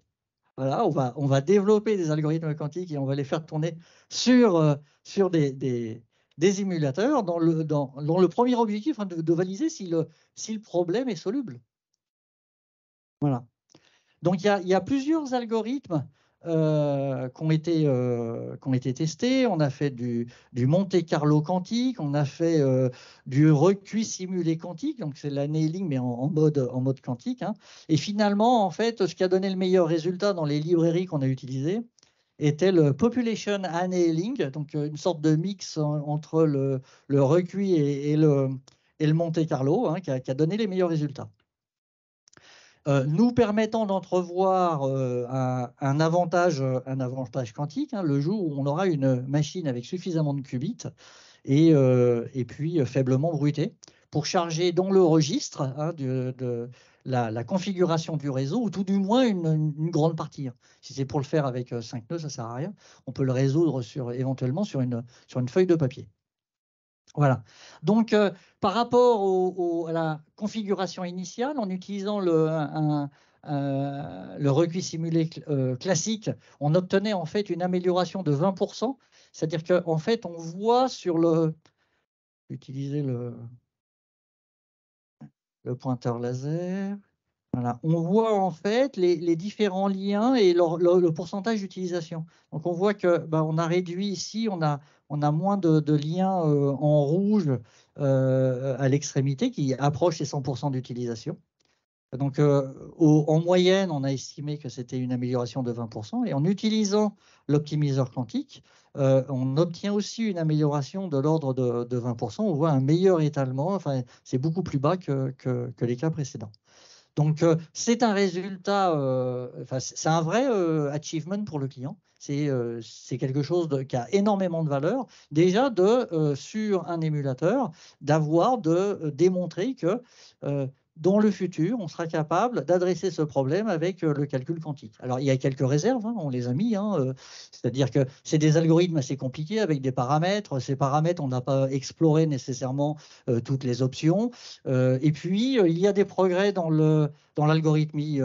Voilà, on va développer des algorithmes quantiques et on va les faire tourner sur des émulateurs dont le premier objectif est de valider si le problème est soluble. Voilà. Donc, il y a plusieurs algorithmes qui ont été testés. On a fait du Monte Carlo quantique, on a fait du recuit simulé quantique, donc c'est l'annealing mais en mode quantique. Et finalement, en fait, ce qui a donné le meilleur résultat dans les librairies qu'on a utilisées était le population annealing, donc une sorte de mix entre le recuit et le Monte Carlo, qui a donné les meilleurs résultats. Nous permettant d'entrevoir un avantage quantique le jour où on aura une machine avec suffisamment de qubits et puis faiblement bruitée pour charger dans le registre de la configuration du réseau, ou tout du moins une grande partie. Si c'est pour le faire avec 5 nœuds, ça ne sert à rien. On peut le résoudre éventuellement sur une feuille de papier. Voilà. Donc, par rapport à la configuration initiale, en utilisant le recuit simulé classique, on obtenait en fait une amélioration de 20%. C'est-à-dire qu'en fait, on voit sur utiliser le pointeur laser. Voilà. On voit en fait les différents liens et le pourcentage d'utilisation. Donc, on voit que on a réduit ici, on a moins de liens en rouge à l'extrémité qui approchent les 100% d'utilisation. Donc, en moyenne, on a estimé que c'était une amélioration de 20%. Et en utilisant l'optimiseur quantique, on obtient aussi une amélioration de l'ordre de 20%. On voit un meilleur étalement. Enfin, c'est beaucoup plus bas que les cas précédents. Donc, c'est un résultat, c'est un vrai achievement pour le client. C'est quelque chose qui a énormément de valeur. Déjà, sur un émulateur, d'avoir démontré que dans le futur, on sera capable d'adresser ce problème avec le calcul quantique. Alors, il y a quelques réserves, hein, on les a mis, hein, c'est-à-dire que c'est des algorithmes assez compliqués avec des paramètres. Ces paramètres, on n'a pas exploré nécessairement toutes les options. Et puis, il y a des progrès dans l'algorithmie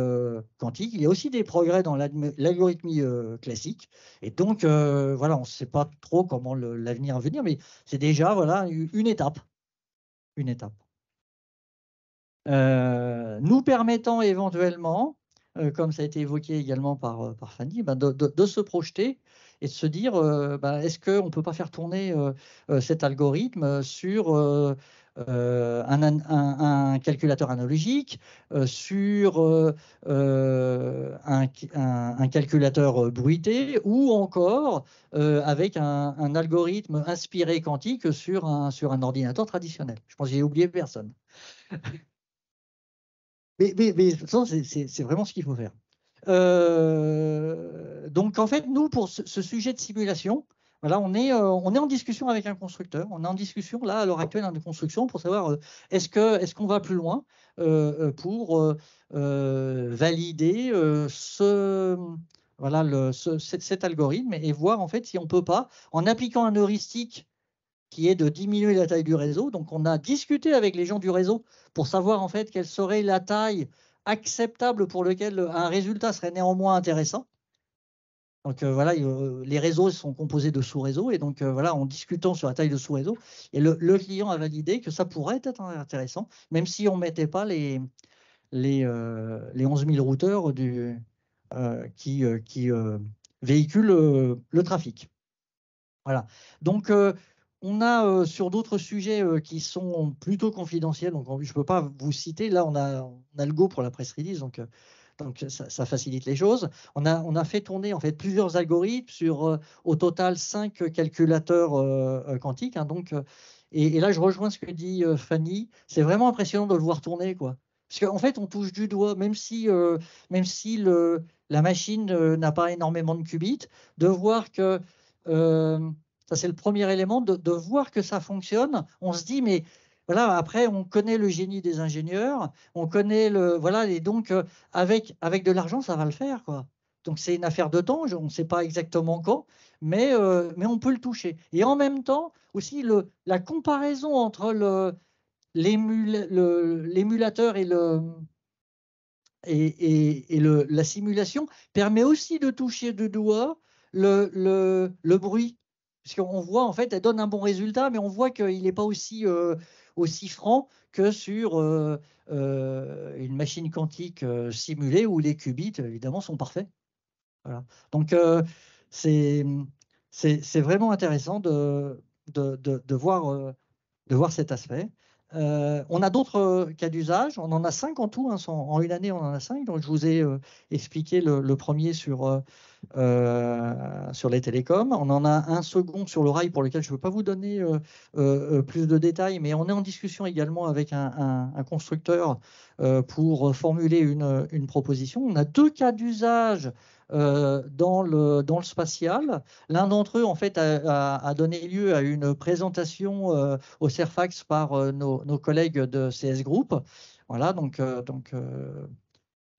quantique. Il y a aussi des progrès dans l'algorithmie classique. Et donc, voilà, on ne sait pas trop comment l'avenir va venir, mais c'est déjà voilà, une étape. Une étape. Nous permettant éventuellement, comme ça a été évoqué également par Fanny, de se projeter et de se dire est-ce qu'on ne peut pas faire tourner cet algorithme sur un calculateur analogique, sur un calculateur bruité ou encore avec un algorithme inspiré quantique sur un ordinateur traditionnel. Je pense que j'ai oublié personne. Mais c'est vraiment ce qu'il faut faire. Donc, en fait, nous, pour ce sujet de simulation, voilà, on est en discussion avec un constructeur. On est en discussion, là, à l'heure actuelle, en construction pour savoir est-ce qu'on va plus loin pour valider cet algorithme et voir, en fait, si on ne peut pas, en appliquant un heuristique qui est de diminuer la taille du réseau. Donc, on a discuté avec les gens du réseau pour savoir en fait quelle serait la taille acceptable pour laquelle un résultat serait néanmoins intéressant. Donc, voilà, les réseaux sont composés de sous-réseaux. Et donc, voilà, en discutant sur la taille de sous-réseau, et le client a validé que ça pourrait être intéressant, même si on ne mettait pas les 11 000 routeurs qui véhiculent le trafic. Voilà. Donc, on a sur d'autres sujets qui sont plutôt confidentiels, donc je ne peux pas vous citer. Là, on a le go pour la press release, donc ça facilite les choses. On a fait tourner en fait plusieurs algorithmes sur au total 5 calculateurs quantiques. Hein, donc, et là, je rejoins ce que dit Fanny. C'est vraiment impressionnant de le voir tourner, quoi. Parce qu'en fait, on touche du doigt, même si la machine n'a pas énormément de qubits, de voir que ça, c'est le premier élément, de voir que ça fonctionne. On se dit, mais voilà, après, on connaît le génie des ingénieurs, on connaît voilà, et donc, avec de l'argent, ça va le faire, quoi. Donc, c'est une affaire de temps, on ne sait pas exactement quand, mais on peut le toucher. Et en même temps, aussi, la comparaison entre l'émulateur et la simulation permet aussi de toucher de doigt le bruit. Parce qu'on voit, en fait, elle donne un bon résultat, mais on voit qu'il n'est pas aussi franc que sur une machine quantique simulée où les qubits, évidemment, sont parfaits. Voilà. Donc, c'est vraiment intéressant de voir cet aspect. On a d'autres cas d'usage, on en a 5 en tout, hein, en une année on en a 5, donc je vous ai expliqué le premier sur les télécoms. On en a un second sur le rail pour lequel je ne peux pas vous donner plus de détails, mais on est en discussion également avec un constructeur pour formuler une proposition. On a 2 cas d'usage dans le spatial. L'un d'entre eux, en fait, a donné lieu à une présentation au CERFAX par nos collègues de CS Group. Voilà, donc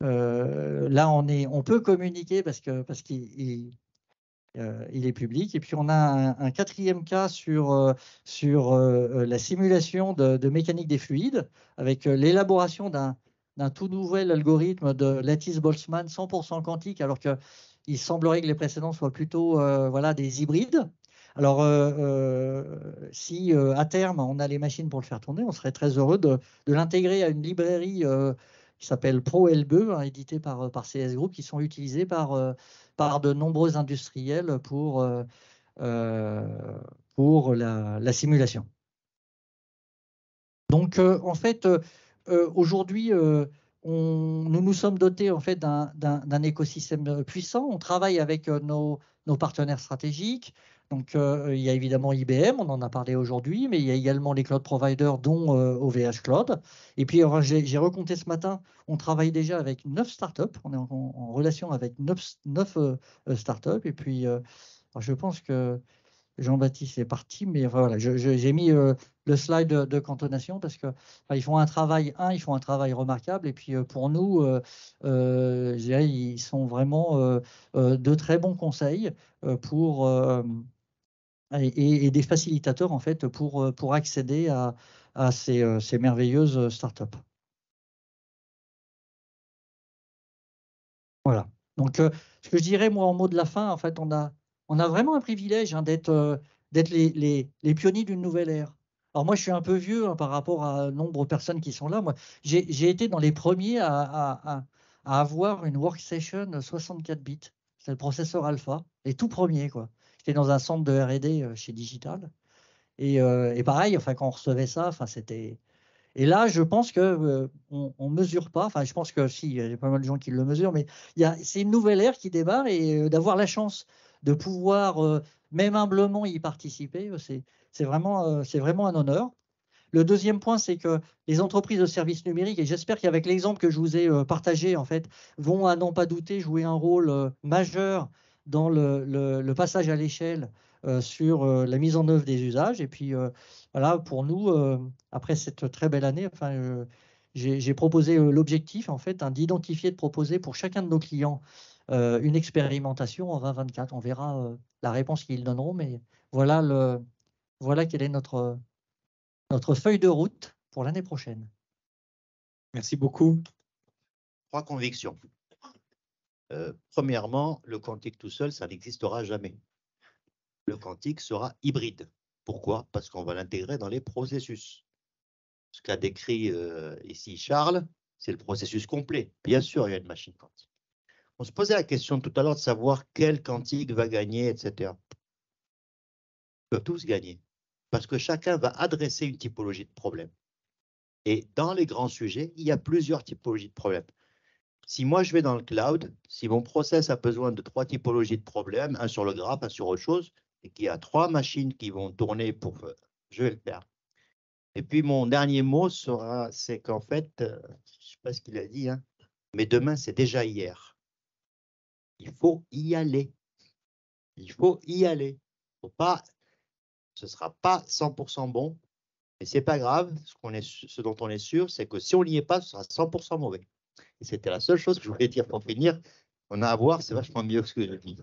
là, on peut communiquer parce qu'il est public. Et puis, on a un 4e cas sur la simulation de mécanique des fluides avec l'élaboration d'un tout nouvel algorithme de Lattice-Boltzmann 100% quantique, alors qu'il semblerait que les précédents soient plutôt voilà, des hybrides. Alors, si à terme, on a les machines pour le faire tourner, on serait très heureux de l'intégrer à une librairie qui s'appelle ProLBE, hein, éditée par CS Group, qui sont utilisés par de nombreux industriels pour la simulation. Donc, en fait, aujourd'hui, nous nous sommes dotés en fait, d'un écosystème puissant. On travaille avec nos partenaires stratégiques. Donc, il y a évidemment IBM, on en a parlé aujourd'hui, mais il y a également les cloud providers, dont OVH Cloud. Et puis, j'ai recompté ce matin, on travaille déjà avec 9 startups. On est en relation avec 9 startups. Et puis, je pense que Jean-Baptiste est parti, mais enfin, voilà, j'ai mis le slide de cantonation parce que ils font un travail remarquable. Et puis pour nous, je dirais, ils sont vraiment de très bons conseils pour et des facilitateurs en fait pour accéder à ces merveilleuses startups. Voilà. Donc, ce que je dirais, moi, en mot de la fin, en fait, on a vraiment un privilège d'être les pionniers d'une nouvelle ère. Alors, moi, je suis un peu vieux hein, par rapport à nombre de personnes qui sont là. Moi, j'ai été dans les premiers à avoir une workstation 64 bits. C'est le processeur Alpha, les tout premiers, quoi. J'étais dans un centre de R&D chez Digital. Et pareil, enfin, quand on recevait ça, enfin, c'était... Et là, je pense que on mesure pas. Enfin, je pense que si, il y a pas mal de gens qui le mesurent, mais c'est une nouvelle ère qui démarre et d'avoir la chance de pouvoir même humblement y participer, c'est vraiment un honneur. Le deuxième point, c'est que les entreprises de services numériques, et j'espère qu'avec l'exemple que je vous ai partagé, en fait, vont à n'en pas douter jouer un rôle majeur dans le passage à l'échelle sur la mise en œuvre des usages. Et puis, voilà, pour nous, après cette très belle année, enfin, j'ai proposé l'objectif, en fait, d'identifier, de proposer pour chacun de nos clients une expérimentation en 2024. On verra la réponse qu'ils donneront, mais voilà quelle est notre feuille de route pour l'année prochaine. Merci beaucoup. 3 convictions. Premièrement, le quantique tout seul, ça n'existera jamais. Le quantique sera hybride. Pourquoi? Parce qu'on va l'intégrer dans les processus. Ce qu'a décrit ici Charles, c'est le processus complet. Bien sûr, il y a une machine quantique. On se posait la question tout à l'heure de savoir quel quantique va gagner, etc. Ils peuvent tous gagner. Parce que chacun va adresser une typologie de problème. Et dans les grands sujets, il y a plusieurs typologies de problèmes. Si moi, je vais dans le cloud, si mon process a besoin de 3 typologies de problèmes, un sur le graphe, un sur autre chose, et qu'il y a 3 machines qui vont tourner je vais le faire. Et puis, mon dernier mot c'est qu'en fait, je ne sais pas ce qu'il a dit, hein, mais demain, c'est déjà hier. Il faut y aller. Il faut y aller. Ce ne sera pas 100% bon, mais ce n'est pas grave. Ce dont on est sûr, c'est que si on n'y est pas, ce sera 100% mauvais. Et c'était la seule chose que je voulais dire pour finir. On a à voir, c'est vachement mieux que ce que je dis.